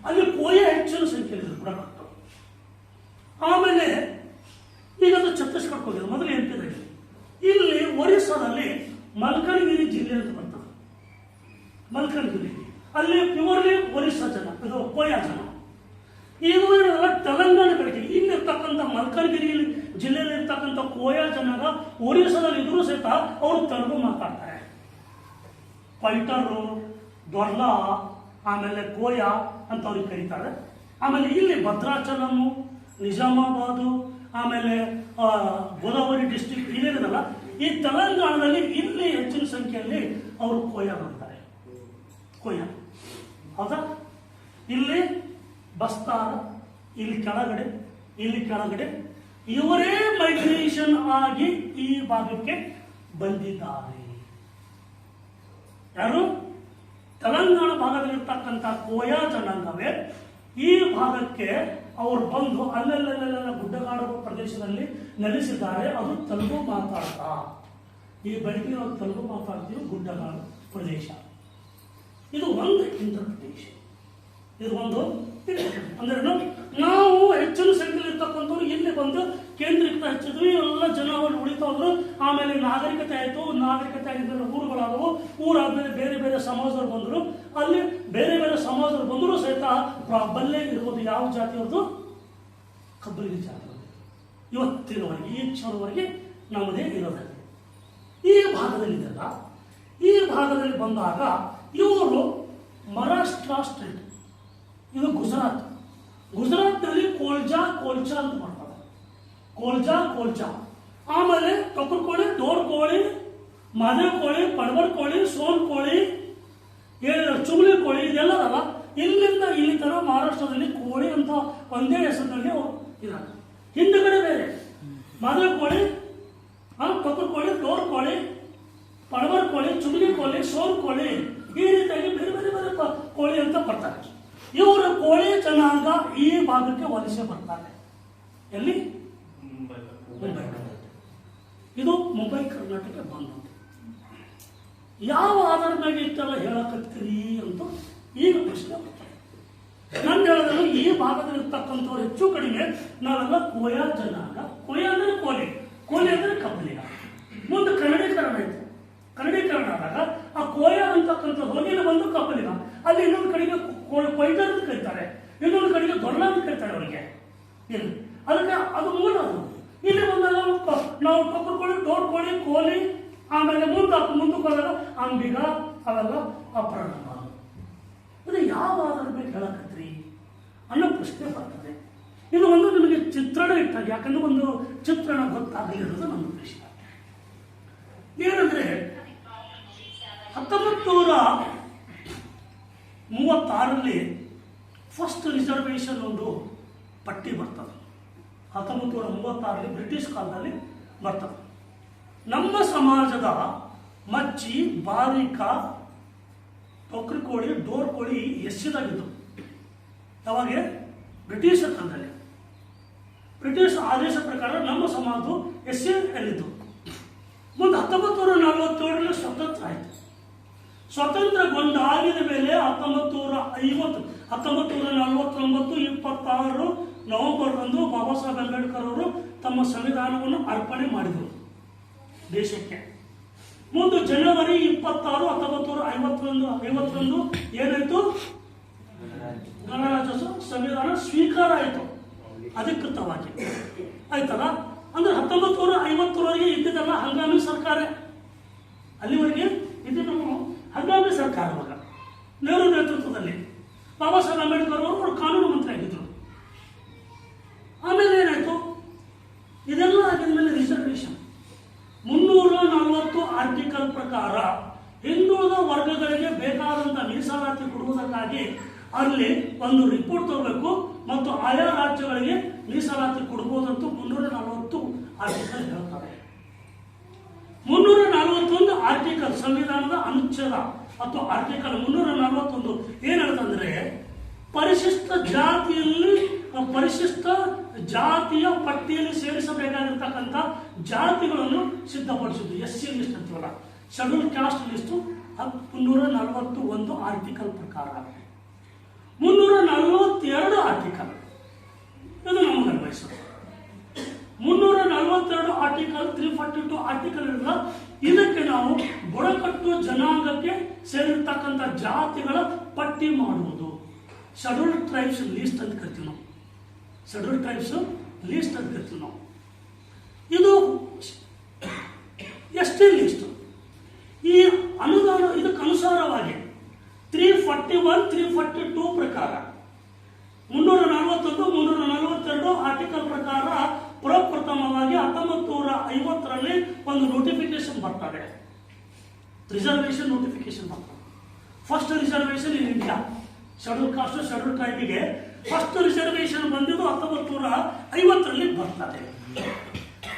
ಅಲ್ಲಿ ಕೋಯ ಹೆಚ್ಚಿನ ಸಂಖ್ಯೆಯಲ್ಲಿ ಕೂಡ. ಆಮೇಲೆ ಈಗ ಅದು ಛತ್ತೀಸ್ಗಢಕ್ಕೆ ಹೋಗಿದೆ. ಮೊದಲು MP ದಲ್ಲಿ. ಇಲ್ಲಿ ಒರಿಸ್ಸಾದಲ್ಲಿ ಮಲ್ಕನಗಿರಿ ಜಿಲ್ಲೆ ಅಂತ ಬರ್ತದೆ. ಮಲ್ಕನಗಿರಿ ಅಲ್ಲಿ ಪ್ಯೂರ್ಲಿ ಒರಿಸ್ಸಾ ಜನ, ಇದು ಕೋಯ ಜನ. ಇದು ತೆಲಂಗಾಣ ಕಡೆಗೆ ಇಲ್ಲಿರ್ತಕ್ಕಂಥ ಮಲ್ಕನಗಿರಿ ಜಿಲ್ಲೆಯಲ್ಲಿ ಇರ್ತಕ್ಕಂಥ ಕೋಯ ಜನರ ಒರಿಸ್ಸಾದಲ್ಲಿ ಇದ್ರೂ ಸಹಿತ ಅವರು ತೆಲುಗು ಮಾತಾಡ್ತಾರೆ. ಪೈಟರು, ದೊರ್ಲಾ, ಆಮೇಲೆ ಕೋಯ ಅಂತ ಅವ್ರಿಗೆ ಕರೀತಾರೆ. ಆಮೇಲೆ ಇಲ್ಲಿ ಭದ್ರಾಚಲಮು, ನಿಜಾಮಾಬಾದು, ಆಮೇಲೆ ಗೋದಾವರಿ ಡಿಸ್ಟ್ರಿಕ್ಟ್ ಇದೇನಿದಲ್ಲ, ಈ ತೆಲಂಗಾಣದಲ್ಲಿ ಇಲ್ಲಿ ಹೆಚ್ಚಿನ ಸಂಖ್ಯೆಯಲ್ಲಿ ಅವರು ಕೋಯ ಬರ್ತಾರೆ. ಕೋಯ ಹೌದಾ? ಇಲ್ಲಿ ಬಸ್ತಾರ, ಇಲ್ಲಿ ಕೆಳಗಡೆ ಇವರೇ ಮೈಗ್ರೇಷನ್ ಆಗಿ ಈ ಭಾಗಕ್ಕೆ ಬಂದಿದ್ದಾರೆ. ಯಾರು? ತೆಲಂಗಾಣ ಭಾಗದಲ್ಲಿರ್ತಕ್ಕಂಥ ಕೋಯ ಜನಾಂಗವೇ ಈ ಭಾಗಕ್ಕೆ ಅವರು ಬಂದು ಅಲ್ಲೆಲ್ಲ ಗುಡ್ಡಗಾಡು ಪ್ರದೇಶದಲ್ಲಿ ನೆಲೆಸಿದ್ದಾರೆ. ಅದು ತೆಲುಗು ಮಾತಾಡ್ತಾ, ಈ ಬೆಳಗ್ಗೆ ನಾವು ತೆಲುಗು ಮಾತಾಡ್ತೀವಿ, ಗುಡ್ಡಗಾಡು ಪ್ರದೇಶ. ಇದು ಒಂದು ಇಂಟರ್ಪ್ರಿಟೇಷನ್. ಇದು ಒಂದು ಅಂದ್ರೆ ನಾವು ಹೆಚ್ಚಿನ ಸಂಖ್ಯೆಯಲ್ಲಿ ಇರ್ತಕ್ಕಂಥವ್ರು ಇಲ್ಲಿ ಬಂದು ಕೇಂದ್ರೀಕೃತ ಹೆಚ್ಚಿದ್ವಿ, ಎಲ್ಲ ಜನಗಳು ಉಳಿತಾ ಹೋದ್ರು. ಆಮೇಲೆ ನಾಗರಿಕತೆ ಆಯಿತು, ನಾಗರಿಕತೆ ಆಗಿದ್ದರೆ ಊರುಗಳಾದವು, ಊರಾದ್ಮೇಲೆ ಬೇರೆ ಬೇರೆ ಸಮಾಜದವ್ರು ಬಂದರು. ಅಲ್ಲಿ ಬೇರೆ ಬೇರೆ ಸಮಾಜದವ್ರು ಬಂದರೂ ಸಹಿತ ಬಲ್ಲೆ ಇರ್ಬೋದು ಯಾವ ಜಾತಿಯವ್ರದ್ದು? ಕಬ್ಬಲಿಗೆ ಜಾತಿ. ಇವತ್ತಿನವರೆಗೆ ಈ ಕ್ಷಣವರೆಗೆ ನಮ್ಮದೇ ಇರೋದು ಈ ಭಾಗದಲ್ಲಿದೆಲ್ಲ. ಈ ಭಾಗದಲ್ಲಿ ಬಂದಾಗ ಇವರು ಮಹಾರಾಷ್ಟ್ರ ಸ್ಟೇಟ್, ಇದು ಗುಜರಾತ್ನಲ್ಲಿ ಕೋಲ್ಜಾ ಅಂತ ಮಾಡ್ತಾರೆ. ಕೋಲ್ಜಾ ಆಮೇಲೆ ಕಪ್ಪರ್ ಕೋಳಿ, ಡೋರ್ ಕೋಳಿ, ಮಾದೇವ್ ಕೋಳಿ, ಪಡವರ್ ಕೋಳಿ, ಸೋನ್ ಕೋಳಿ, ಚುಮ್ಲಿ ಕೋಳಿ, ಇದೆಲ್ಲದಲ್ಲ ಇಲ್ಲಿಂದ ಇಲ್ಲಿ ತರ ಮಹಾರಾಷ್ಟ್ರದಲ್ಲಿ ಕೋಳಿ ಅಂತ ಒಂದೇ ಹೆಸರಿನಲ್ಲಿ ಇದ್ದಾರೆ. ಹಿಂದುಗಡೆ ಬೇರೆ ಮಾದೇವ್ ಕೋಳಿ, ಕಪ್ಪರ್ ಕೋಳಿ, ಡೋರ್ ಕೋಳಿ, ಪಡವರ್ ಕೋಳಿ, ಚುಮ್ಲಿ ಕೋಳಿ, ಸೋನ್ ಕೋಳಿ, ಈ ರೀತಿಯಾಗಿ ಬೇರೆ ಬೇರೆ ಬೇರೆ ಕೋಳಿ ಅಂತ ಬರ್ತಾರೆ. ಇವರು ಕೋಳಿ ಜನಾಂಗ ಈ ಭಾಗಕ್ಕೆ ವಲಸೆ ಬರ್ತಾರೆ. ಎಲ್ಲಿ? ಮುಂಬೈ. ಇದು ಮುಂಬೈ ಕರ್ನಾಟಕ ಬಂದ. ಯಾವ ಆಧಾರದ ಮೇಲೆ ಇಷ್ಟೆಲ್ಲ ಹೇಳಕತ್ತೀರಿ ಅಂತ ಈಗ ಪ್ರಶ್ನೆ ಬರ್ತಾರೆ. ನಾನು ಹೇಳಿದ್ರೆ ಈ ಭಾಗದಲ್ಲಿರ್ತಕ್ಕಂಥವ್ರು ಹೆಚ್ಚು ಕಡಿಮೆ ನಾವೆಲ್ಲ ಕೋಯ ಜನಾಂಗ. ಕೋಯ ಅಂದ್ರೆ ಕೋಲಿ ಅಂದ್ರೆ ಕಬ್ಬಲಿಗ. ಮುಂದೆ ಕನ್ನಡೀಕರಣ ಆಯ್ತು. ಕನ್ನಡೀಕರಣ ಆದಾಗ ಆ ಕೋಯ ಅಂತಕ್ಕಂಥದ್ದು ಹೋಗಿ ಬಂದು ಕಬ್ಬಲಿಗ. ಅಲ್ಲಿ ಇನ್ನೊಂದು ಕಡೆಗೆ ಕೊಯ್ದ ಅಂತ ಕರೀತಾರೆ, ಇನ್ನೊಂದು ಕಡೆಗೆ ದೊಡ್ಡ ಅಂತ ಕರೀತಾರೆ ಅವರಿಗೆ. ಇಲ್ಲಿ ಅದಕ್ಕೆ ಅದು ಮೂಲ. ಅದು ಇಲ್ಲಿ ಬಂದಾಗ ನಾವು ಕಪ್ಪರ್ ಕೋಳಿ, ಡೋರ್ ಕೋಳಿ, ಕೋಲಿ, ಆಮೇಲೆ ಮುಂದಕ್ಕೆ ಹೋದಾಗ ಅಂಬಿಗ, ಅವೆಲ್ಲ ಅಪರಾಧ. ಇದು ಯಾವ ಆಧಾರ ಬೇಕು ಹೇಳಕತ್ರಿ ಅನ್ನೋ ಪ್ರಶ್ನೆ ಬರ್ತದೆ. ಇದು ಒಂದು ನಿಮಗೆ ಚಿತ್ರಣ ಇಟ್ಟಾಗ, ಯಾಕಂದ್ರೆ ಒಂದು ಚಿತ್ರಣ ಗೊತ್ತಾಗಲಿರೋದು ನನ್ನ ಪ್ರಶ್ನೆ ಏನಂದ್ರೆ 1936 ಫಸ್ಟ್ ರಿಸರ್ವೇಷನ್ ಒಂದು ಪಟ್ಟಿ ಬರ್ತದೆ. 1936 ಬ್ರಿಟಿಷ್ ಕಾಲದಲ್ಲಿ ಬರ್ತದೆ. ನಮ್ಮ ಸಮಾಜದ ಮಚ್ಚಿ, ಬಾರಿಕ, ತೊಕ್ರಿ ಕೋಳಿ, ಡೋರ್ ಕೋಳಿ ಎಷ್ಟಿದಾಗಿದ್ದು ಯಾವಾಗ? ಬ್ರಿಟಿಷರ ಕಾಲದಲ್ಲಿ. ಬ್ರಿಟಿಷ್ ಆದೇಶ ಪ್ರಕಾರ ನಮ್ಮ ಸಮಾಜವು ಎಲ್ಲಿದ್ದು. ಮುಂದೆ 1947 ಸ್ವತಂತ್ರ ಆಯಿತು. ಸ್ವತಂತ್ರಗೊಂಡಾಗಿದ ಮೇಲೆ 1949 26 ನವೆಂಬರ್ರಂದು ಬಾಬಾ ಸಾಹೇಬ್ ಅಂಬೇಡ್ಕರ್ ಅವರು ತಮ್ಮ ಸಂವಿಧಾನವನ್ನು ಅರ್ಪಣೆ ಮಾಡಿದರು ದೇಶಕ್ಕೆ. ಮುಂದೆ ಜನವರಿ 26 1950 ಏನಾಯ್ತು? ಗಣರಾಜ್ಯೋತ್ಸವ ಸಂವಿಧಾನ ಸ್ವೀಕಾರ ಆಯಿತು ಅಧಿಕೃತವಾಗಿ. ಆಯ್ತಲ್ಲ? ಅಂದ್ರೆ 1950ರವರೆಗೆ ಇದ್ದಿದ್ದಲ್ಲ ಹಂಗಾಮಿ ಸರ್ಕಾರ. ಅಲ್ಲಿವರೆಗೆ ಇದ್ದಿದ್ದು ಹಂಗಾಮಿ ಸರ್ಕಾರ. ಅವಾಗ ನೆಹರು ನೇತೃತ್ವದಲ್ಲಿ ಬಾಬಾ ಸಾಹೇಬ್ ಅಂಬೇಡ್ಕರ್ ಅವರು ಕಾನೂನು ಮಂತ್ರಿ ಆಗಿದ್ರು. ಆಮೇಲೆ ಏನಾಯ್ತು? ಇದೆಲ್ಲ ಆಗಿದ್ಮೇಲೆ ರಿಸರ್ವೇಷನ್ 340 ಆರ್ಟಿಕಲ್ ಪ್ರಕಾರ ಹಿಂದುಳಿದ ವರ್ಗಗಳಿಗೆ ಬೇಕಾದಂತ ಮೀಸಲಾತಿ ಕೊಡುವುದಕ್ಕಾಗಿ ಅಲ್ಲಿ ಒಂದು ರಿಪೋರ್ಟ್ ತರಬೇಕು ಮತ್ತು ಆಯಾ ರಾಜ್ಯಗಳಿಗೆ ಮೀಸಲಾತಿ ಕೊಡಬಹುದಂತೂ 340 ಆರ್ಟಿಕಲ್ ಹೇಳ್ತಾರೆ. 341 ಆರ್ಟಿಕಲ್ ಸಂವಿಧಾನದ ಅನುಚ್ಛೇದ ಅಥವಾ ಆರ್ಟಿಕಲ್ 341 ಏನ್ ಹೇಳ್ತಂದ್ರೆ, ಪರಿಶಿಷ್ಟ ಜಾತಿಯ ಪಟ್ಟಿಯಲ್ಲಿ ಸೇರಿಸಬೇಕಾಗಿರ್ತಕ್ಕಂಥ ಜಾತಿಗಳನ್ನು ಸಿದ್ಧಪಡಿಸುವುದು. SC ಲಿಸ್ಟ್ ಅಂತೀವಲ್ಲ, ಶೆಡ್ಯೂಲ್ ಕ್ಯಾಸ್ಟ್ ಲಿಸ್ಟು 341 ಆರ್ಟಿಕಲ್ ಪ್ರಕಾರ. 342 ಆರ್ಟಿಕಲ್ ಇದು ನಮಗೆ ಅನ್ವಯಿಸೋದು. 342 ಆರ್ಟಿಕಲ್ 342 ಆರ್ಟಿಕಲ್ ಇಲ್ಲ. ಇದಕ್ಕೆ ನಾವು ಬುಡಕಟ್ಟು ಜನಾಂಗಕ್ಕೆ ಸೇರಿರ್ತಕ್ಕಂಥ ಜಾತಿಗಳ ಪಟ್ಟಿ ಮಾಡುವುದು. ಶೆಡ್ಯೂಲ್ ಟ್ರೈಬ್ಸ್ ಲೀಸ್ಟ್ ಅಂತ ಕರಿತೀವಿ ನಾವು. ಶೆಡ್ಯೂಲ್ ಟ್ರೈಬ್ಸ್ ಲೀಸ್ಟ್ ಅಂತ ಕರಿತೀವಿ ನಾವು. ಇದು ST ಲಿಸ್ಟ್. ಈ ಅನುದಾನ ಇದಕ್ಕೆ ಅನುಸಾರವಾಗಿ 341 342 ಪ್ರಕಾರ 341 342 ಆರ್ಟಿಕಲ್ ಪ್ರಕಾರ ಒಂದು ನೋಟಿಫಿಕೇಶನ್ ಬರ್ತದೆ, ರಿಸರ್ವೇಶನ್ ನೋಟಿಫಿಕೇಶನ್ ಬರ್ತದೆ. First reservation in India, schedule caste schedule ಟ್ರೈಬಿಗೆ ಫಸ್ಟ್ ರಿಸರ್ವೇಶನ್ ಬಂದಿದ್ದು 1950ರಲ್ಲಿ ಬರ್ತದೆ.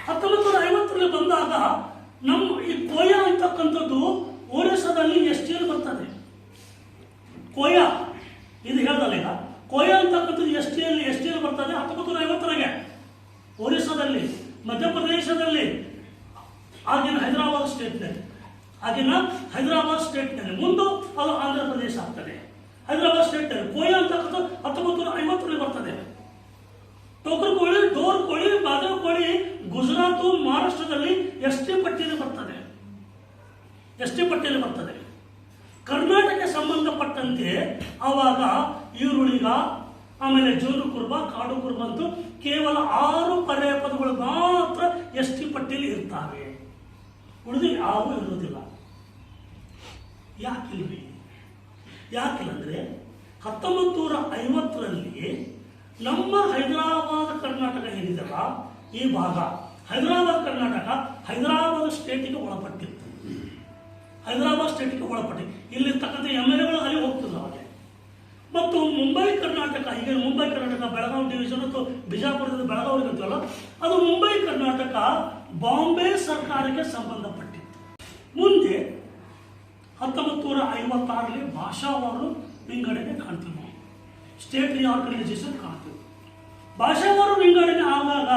1950ರಲ್ಲಿ ಬಂದಾಗ ನಮ್ಮ ಈ ಕೋಯಾ ಅಂತಕ್ಕಂಥದ್ದು ಒರಿಸ್ಸಾದಲ್ಲಿ ಎಸ್ಟಿಯಲ್ಲಿ ಬರ್ತದೆ. ಕೋಯಾ ಇದು ಹೇಳ್ದಲ್ಲ, ಈಗ ಕೋಯಾ ಅಂತಕ್ಕಂಥದ್ದು ಎಸ್ಟಿಯಲ್ಲಿ ಬರ್ತದೆ 1950ರಿಗೆ ಒರಿಸ್ಸಾದಲ್ಲಿ, ಮಧ್ಯಪ್ರದೇಶದಲ್ಲಿ, ಆಗಿನ ಹೈದರಾಬಾದ್ ಸ್ಟೇಟ್ನಲ್ಲಿ ಮುಂದೆ ಅದು ಆಂಧ್ರ ಪ್ರದೇಶ ಆಗ್ತದೆ. ಹೈದರಾಬಾದ್ ಸ್ಟೇಟ್ನಲ್ಲಿ ಕೋಯಾ ಅಂತಕ್ಕಂಥ 1950ರಲ್ಲಿ ಬರ್ತದೆ. ಟೋಕರ್ ಕೋಳಿ, ಡೋರ್ ಕೋಳಿ, ಬಾದರ್ ಕೋಳಿ ಗುಜರಾತ್, ಮಹಾರಾಷ್ಟ್ರದಲ್ಲಿ ಎಸ್ಟಿ ಪಟ್ಟಿಯಲ್ಲಿ ಬರ್ತದೆ. ಕರ್ನಾಟಕಕ್ಕೆ ಸಂಬಂಧಪಟ್ಟಂತೆ ಆವಾಗ ಈರುಳ್ಳಿಗ, ಆಮೇಲೆ ಜೋರು ಕುರ್ಬ, ಕಾಡು ಕುರ್ಬ ಅಂತೂ ಕೇವಲ 6 ಪರ್ಯಾಯ ಪದಗಳು ಮಾತ್ರ ಎಸ್ಟಿ ಪಟ್ಟಿಯಲ್ಲಿ ಇರ್ತವೆ, ಉಳಿದು ಯಾವೂ ಇರುವುದಿಲ್ಲ. ಯಾಕಿಲ್ಲಂದ್ರೆ 1950ರಲ್ಲಿ ನಮ್ಮ ಹೈದರಾಬಾದ್ ಕರ್ನಾಟಕ ಏನಿದೆಲ್ಲ ಈ ಭಾಗ, ಹೈದರಾಬಾದ್ ಕರ್ನಾಟಕ ಹೈದರಾಬಾದ್ ಸ್ಟೇಟಿಗೆ ಒಳಪಟ್ಟಿತ್ತು. ಇಲ್ಲಿರ್ತಕ್ಕಂಥ MLAಗಳು ಅಲ್ಲಿ ಹೋಗ್ತಿದ್ರು ಅವಾಗ. ಮತ್ತು ಮುಂಬೈ ಕರ್ನಾಟಕ, ಈಗ ಮುಂಬೈ ಕರ್ನಾಟಕ ಬೆಳಗಾವಿ ಡಿವಿಷನ್ ಅಥವಾ ಬಿಜಾಪುರದಿಂದ ಬೆಳಗಾವಿಗೆ ಅಂತೀವಲ್ಲ, ಅದು ಮುಂಬೈ ಕರ್ನಾಟಕ ಬಾಂಬೆ ಸರ್ಕಾರಕ್ಕೆ ಸಂಬಂಧಪಟ್ಟಿತ್ತು. ಮುಂದೆ 1956ರಲ್ಲಿ ಭಾಷಾವಾರು ವಿಂಗಡಣೆ ಕಾಣ್ತೀವಿ ನಾವು, ಸ್ಟೇಟ್ ರಿಆರ್ಗನೈಸೇಷನ್ ಕಾಣ್ತೀವಿ. ಭಾಷಾವಾರು ವಿಂಗಡಣೆ ಆದಾಗ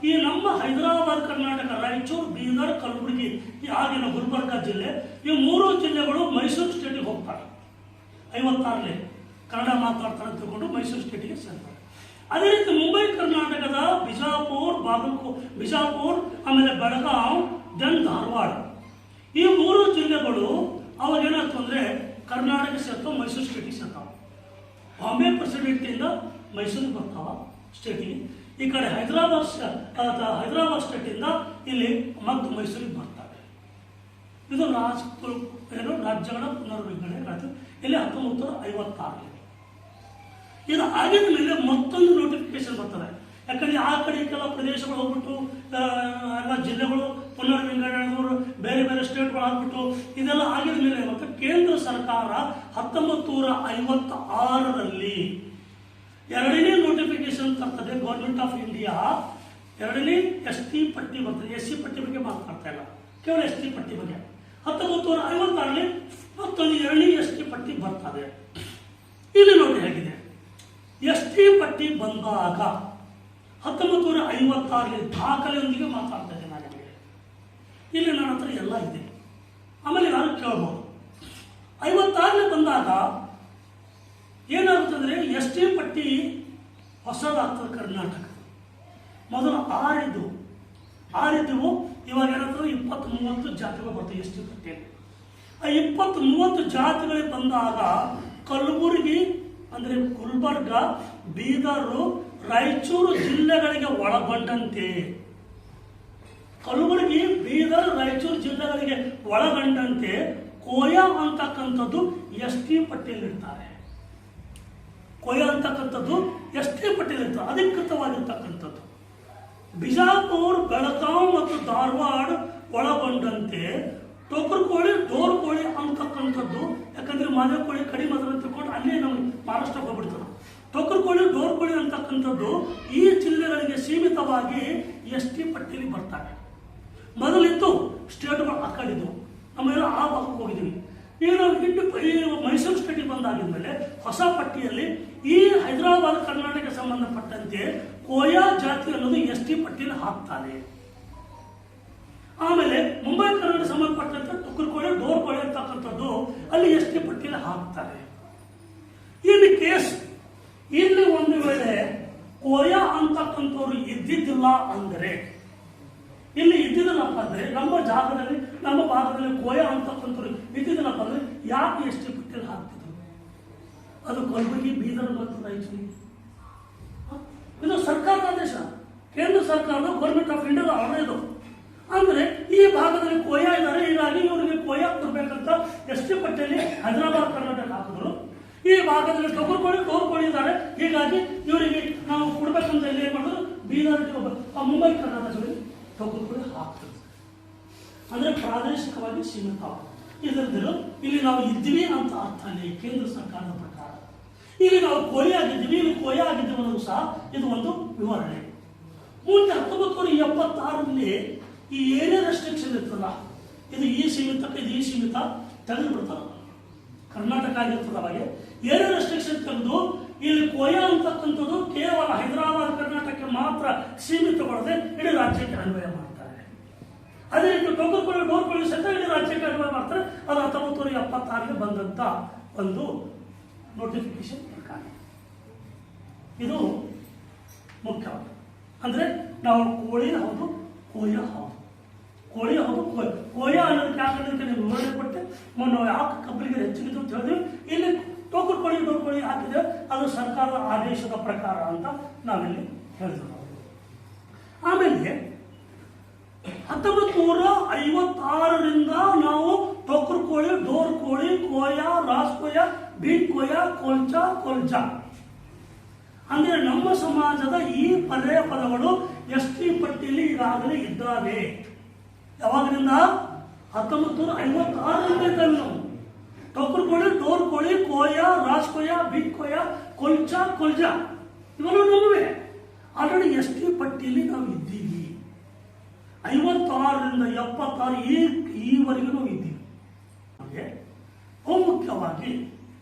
ಈ ನಮ್ಮ ಹೈದರಾಬಾದ್ ಕರ್ನಾಟಕ, ರಾಯಚೂರು, ಬೀದರ್, ಕಲಬುರಗಿ, ಈ ಆಗಿನ ಗುಲ್ಬರ್ಗ ಜಿಲ್ಲೆ, ಈ 3 ಜಿಲ್ಲೆಗಳು ಮೈಸೂರು ಸ್ಟೇಟಿಗೆ ಹೋಗ್ತಾರೆ. 56ರಲ್ಲಿ ಕನ್ನಡ ಮಾತಾಡ್ತಾರೆ ಅಂತ ತಿಳ್ಕೊಂಡು ಮೈಸೂರು ಸ್ಟೇಟಿಗೆ ಸೇರ್ತಾರೆ. ಅದೇ ರೀತಿ ಮುಂಬೈ ಕರ್ನಾಟಕದ ಬಿಜಾಪುರ್, ಆಮೇಲೆ ಬೆಳಗಾವ್, ದೆನ್ ಧಾರವಾಡ, ಈ 3 ಜಿಲ್ಲೆಗಳು ಅವಾಗ ಏನಾಯ್ತು ಅಂದರೆ ಕರ್ನಾಟಕ ಸೇರ್ತಾವ, ಮೈಸೂರು ಸ್ಟೇಟಿಗೆ ಸೇರ್ತಾವ. ಬಾಂಬೆ ಪ್ರೆಸಿಡೆಂಟಿಂದ ಮೈಸೂರಿಗೆ ಬರ್ತಾವ ಸ್ಟೇಟಿಗೆ. ಈ ಕಡೆ ಹೈದರಾಬಾದ್ ಸ್ಟೇಟಿಂದ ಇಲ್ಲಿ ಮತ್ತು ಮೈಸೂರಿಗೆ ಬರ್ತವೆ. ಇದು ರಾಜ್ಯಗಳ ಪುನರ್ವಿಂಗಡಣೆ ಆಯಿತು ಇಲ್ಲಿ 1956ರಲ್ಲಿ. ಇದು ಆಗಿದ ಮೇಲೆ ಮತ್ತೊಂದು ನೋಟಿಫಿಕೇಶನ್ ಬರ್ತದೆ. ಯಾಕಂದರೆ ಆ ಕಡೆ ಕೆಲ ಪ್ರದೇಶಗಳು ಹೋಗ್ಬಿಟ್ಟು ಎಲ್ಲ ಜಿಲ್ಲೆಗಳು ಪುನರ್ವಿಂಗಡಣೆ, ಬೇರೆ ಬೇರೆ ಸ್ಟೇಟ್ಗಳು ಆಗ್ಬಿಟ್ಟು ಇದೆಲ್ಲ ಆಗಿದ ಮೇಲೆ ಮತ್ತು ಕೇಂದ್ರ ಸರ್ಕಾರ 1956ರಲ್ಲಿ 2ನೇ ನೋಟಿಫಿಕೇಶನ್ ತರ್ತದೆ. ಗೌರ್ಮೆಂಟ್ ಆಫ್ ಇಂಡಿಯಾ 2ನೇ ST ಪಟ್ಟಿ ಬರ್ತದೆ. SC ಪಟ್ಟಿ ಬಗ್ಗೆ ಮಾತಾಡ್ತಾ ಇಲ್ಲ, ಕೇವಲ ST ಪಟ್ಟಿ ಬಗ್ಗೆ. 1956ರಲ್ಲಿ ಮತ್ತೊಂದು 2ನೇ ST ಪಟ್ಟಿ ಬರ್ತದೆ. ಇಲ್ಲಿ ನೋಡಿ ಹೇಗಿದೆ, ST ಪಟ್ಟಿ ಬಂದಾಗ 1956ರಲ್ಲಿ ದಾಖಲೆಯೊಂದಿಗೆ ಮಾತಾಡ್ತಾ ಇದ್ದೆ ನಾನು. ಇಲ್ಲಿ ನನ್ನ ಹತ್ರ ಎಲ್ಲ ಇದೆ, ಆಮೇಲೆ ಯಾರು ಕೇಳ್ಬೋದು. 56ರಲ್ಲಿ ಬಂದಾಗ ಏನಾಗುತ್ತಂದ್ರೆ ST ಪಟ್ಟಿ ಹೊಸದಾಗ್ತದೆ. ಕರ್ನಾಟಕ ಮೊದಲು 6 ಇದ್ದವು, ಇವಾಗ ಏನಾಗ್ತದೆ 20-30 ಜಾತಿಗಳು ಬರ್ತವೆ ST ಪಟ್ಟಿಯಲ್ಲಿ. ಆ 20-30 ಜಾತಿಗಳಿಗೆ ಬಂದಾಗ ಕಲಬುರಗಿ ಅಂದರೆ ಗುಲ್ಬರ್ಗ, ಬೀದರು, ರಾಯಚೂರು ಜಿಲ್ಲೆಗಳಿಗೆ ಒಳಗೊಂಡಂತೆ, ಕಲಬುರಗಿ, ಬೀದರ್, ರಾಯಚೂರು ಜಿಲ್ಲೆಗಳಿಗೆ ಒಳಗೊಂಡಂತೆ ಕೋಯಾ ಅಂತಕ್ಕಂಥದ್ದು ST ಪಟ್ಟಿಯಲ್ಲಿರ್ತಾರೆ. ಕೋಯಾ ಅಂತಕ್ಕಂಥದ್ದು ST ಪಟ್ಟಿಯಲ್ಲಿರ್ತಾರೆ, ಅಧಿಕೃತವಾಗಿರ್ತಕ್ಕಂಥದ್ದು. ಬಿಜಾಪುರ, ಬೆಳಗಾವಿ ಮತ್ತು ಧಾರವಾಡ ಒಳಗೊಂಡಂತೆ ಟೋಕರ್ ಕೋಳಿ, ಡೋರ್ ಕೋಳಿ ಅಂತಕ್ಕಂಥದ್ದು, ಯಾಕಂದ್ರೆ ಮಾದೇ ಕೋಳಿ ಕಡಿಮೆ ಅಂತ ತಿಳ್ಕೊಂಡು ಅಲ್ಲೇ ನಮ್ಗೆ ಮಹಾರಾಷ್ಟ್ರಕ್ಕೆ ಹೋಗ್ಬಿಡ್ತಾರೆ. ಟೋಕರ್ ಕೋಳಿ, ಡೋರ್ ಕೋಳಿ ಅಂತಕ್ಕಂಥದ್ದು ಈ ಜಿಲ್ಲೆಗಳಿಗೆ ಸೀಮಿತವಾಗಿ ST ಪಟ್ಟಿಯಲ್ಲಿ ಬರ್ತಾರೆ. ಮೊದಲಿತ್ತು ಸ್ಟೇಟ್ಗಳು ಆ ಕಡಿದ್ವು, ನಮ್ಮೆಲ್ಲ ಆ ಭಾಗಕ್ಕೆ ಹೋಗಿದ್ದೀವಿ. ಈಗ ನಾವು ಮೈಸೂರು ಸ್ಟೇಟಿಗೆ ಬಂದಾಗಿದ್ಮೇಲೆ ಹೊಸ ಪಟ್ಟಿಯಲ್ಲಿ ಈ ಹೈದರಾಬಾದ್ ಕರ್ನಾಟಕ ಸಂಬಂಧಪಟ್ಟಂತೆ ಕೋಯಾ ಜಾತಿ ಅನ್ನೋದು ST ಪಟ್ಟಿಯಲ್ಲಿ ಹಾಕ್ತಾರೆ. ಆಮೇಲೆ ಮುಂಬೈ ಕರ್ನಾಟಕ ಸಂಬಂಧಪಟ್ಟಂತೆ ಟೋಕರ್ ಕೋಳಿ, ಡೋರ್ ಕೋಳಿ ಅಂತಕ್ಕಂಥದ್ದು ಅಲ್ಲಿ ST ಪಟ್ಟಿಯಲ್ಲಿ ಹಾಕ್ತಾರೆ. ಇಲ್ಲಿ ಕೇಸ್, ಇಲ್ಲಿ ಒಂದು ವೇಳೆ ಕೋಯಾ ಅಂತಕ್ಕಂಥವ್ರು ಇದ್ದಿದ್ದಿಲ್ಲ ಅಂದರೆ, ಇಲ್ಲಿ ಇದ್ದಿದ್ದಲ್ಲಪ್ಪ ಅಂದರೆ ನಮ್ಮ ಭಾಗದಲ್ಲಿ ಕೋಯಾ ಅಂತಕ್ಕಂಥವ್ರು ಇದ್ದಿದ್ದಲ್ಲಪ್ಪ ಅಂದರೆ ಯಾಕೆ ST ಪಟ್ಟಿಯಲ್ಲಿ ಹಾಕ್ತಿದ್ರು? ಅದು ಕಲಬುರಗಿ, ಬೀದರ್ ಮತ್ತು ರಾಯಚೂರು. ಇದು ಸರ್ಕಾರದ ಆದೇಶ, ಕೇಂದ್ರ ಸರ್ಕಾರದ ಗೌರ್ಮೆಂಟ್ ಆಫ್ ಇಂಡಿಯಾದ ಆರ್ಡರ್ ಇದು. ಅಂದರೆ ಈ ಭಾಗದಲ್ಲಿ ಕೋಯಾ ಇದ್ದಾರೆ, ಹೀಗಾಗಿ ಇವರಿಗೆ ಕೋಯಾ ಕೊಡ್ಬೇಕಂತ ST ಪಟ್ಟಿಯಲ್ಲಿ ಹೈದರಾಬಾದ್ ಕರ್ನಾಟಕ ಹಾಕಿದ್ರು. ಈ ಭಾಗದಲ್ಲಿ ಟೋಕರ್ ಕೋಳಿ, ಡೋರ್ ಕೋಳಿ ಇದ್ದಾರೆ, ಹೀಗಾಗಿ ಇವರಿಗೆ ನಾವು ಕೊಡ್ಬೇಕಂತ ಇಲ್ಲಿ ಏನ್ ಮಾಡಿದ್ರು, ಬೀದರ್, ಮುಂಬೈ ಕರ್ನಾಟಕದಲ್ಲಿ ಟೋಕರ್ ಕೋಳಿ ಹಾಕ್ತದೆ. ಅಂದರೆ ಪ್ರಾದೇಶಿಕವಾಗಿ ಸೀಮಿತ. ಇದರಿಂದ ಇಲ್ಲಿ ನಾವು ಇದ್ದೀವಿ ಅಂತ ಅರ್ಥ ಅಲ್ಲಿ ಕೇಂದ್ರ ಸರ್ಕಾರದ ಪ್ರಕಾರ. ಇಲ್ಲಿ ನಾವು ಕೋಳಿ ಆಗಿದ್ದೀವಿ, ಇಲ್ಲಿ ಕೋಯ ಆಗಿದ್ದೀವಿ ಅನ್ನೋದು ಸಹ ಇದು ಒಂದು ವಿವರಣೆ. ಮುಂದೆ 1976ರಲ್ಲಿ ಈ ಏರಿಯಾ ರೆಸ್ಟ್ರಿಕ್ಷನ್ ಇರ್ತದ, ಇದು ಈ ಸೀಮಿತಕ್ಕೆ ಇದು ಈ ಸೀಮಿತ ತೆಗೆದು ಬಿಡ್ತಾರೆ. ಕರ್ನಾಟಕ ಆಗಿರ್ತದ ಅವಾಗೆ ಏರಿಯಾ ರೆಸ್ಟ್ರಿಕ್ಷನ್ ತೆಗೆದು ಇಲ್ಲಿ ಕೋಯ ಅಂತಕ್ಕಂಥದ್ದು ಕೇವಲ ಹೈದರಾಬಾದ್ ಕರ್ನಾಟಕಕ್ಕೆ ಮಾತ್ರ ಸೀಮಿತಗೊಳ್ಳದೆ ಇಡೀ ರಾಜ್ಯಕ್ಕೆ ಅನ್ವಯ ಮಾಡ್ತಾರೆ. ಅದೇ ರೀತಿ ಟೋಕರ್ಕೋಳಿ ಡೋರ್ಕೋಳಿ ಸಹಿತ ಇಡೀ ರಾಜ್ಯಕ್ಕೆ ಅನ್ವಯ ಮಾಡ್ತಾರೆ. ಅದು 1976ರಲ್ಲಿ ಬಂದಂತ ಒಂದು ನೋಟಿಫಿಕೇಶನ್ ಪ್ರಕಾರ ಇದು ಮುಖ್ಯವಾದ. ಅಂದ್ರೆ ನಾವು ಕೋಳಿ ಹೌದು, ಕೋಯ ಹೌದು, ಕೋಳಿ ಹೌದು, ಕೋಯ ಅನ್ನೋದಕ್ಕೆ ಯಾಕಂದ್ರೆ ನೀವು ವಿವರಣೆ ಕೊಟ್ಟೆ. ಮೊನ್ನೆ ಯಾಕೆ ಕಬ್ಬಲಿಗೆ ಹೆಚ್ಚಿಗೆ ಅಂತ ಹೇಳಿದ್ವಿ. ಇಲ್ಲಿ ಟೋಕರ್ಕೋಳಿ ಡೋರ್ಕೋಳಿ ಹಾಕಿದ್ರೆ ಅದು ಸರ್ಕಾರದ ಆದೇಶದ ಪ್ರಕಾರ ಅಂತ ನಾವಿಲ್ಲಿ ಹೇಳಿದ್ರು. ಆಮೇಲೆ 1956ರಿಂದ ನಾವು ಟೋಕರ್ಕೋಳಿ, ಡೋರ್ಕೋಳಿ, ಕೋಯ, ರಾಸ್ಕೋಯ, ಬೀಟ್ ಕೋಯ, ಕೊಲ್ಚಾ ಅಂದ್ರೆ ನಮ್ಮ ಸಮಾಜದ ಈ ಪದಗಳು ಎಸ್ಟಿ ಪಟ್ಟಿಯಲ್ಲಿ ಈಗಾಗಲೇ ಇದ್ದಾವೆ. ಯಾವಾಗಲಿಂದ? 1956ರಿಂದ ಇದ್ದಾವೆ ನಾವು. ಟೋಕರ್ಕೋಳಿ, ಡೋರ್ಕೋಳಿ, ಕೋಯ, ರಾಸ್ಕೋಯ, ಬೀಟ್ ಕೋಯ, ಕೊಲ್ಚಾ ಇವೆಲ್ಲ ನಮ್ಮವೇ. ಆಲ್ರೆಡಿ ಎಸ್ಟಿ ಪಟ್ಟಿಯಲ್ಲಿ ನಾವು ಇದ್ದೀವಿ. 56ರಿಂದ 76 ಈವರೆಗೂ ನಾವು ಇದ್ದೀವಿ. ಮುಖ್ಯವಾಗಿ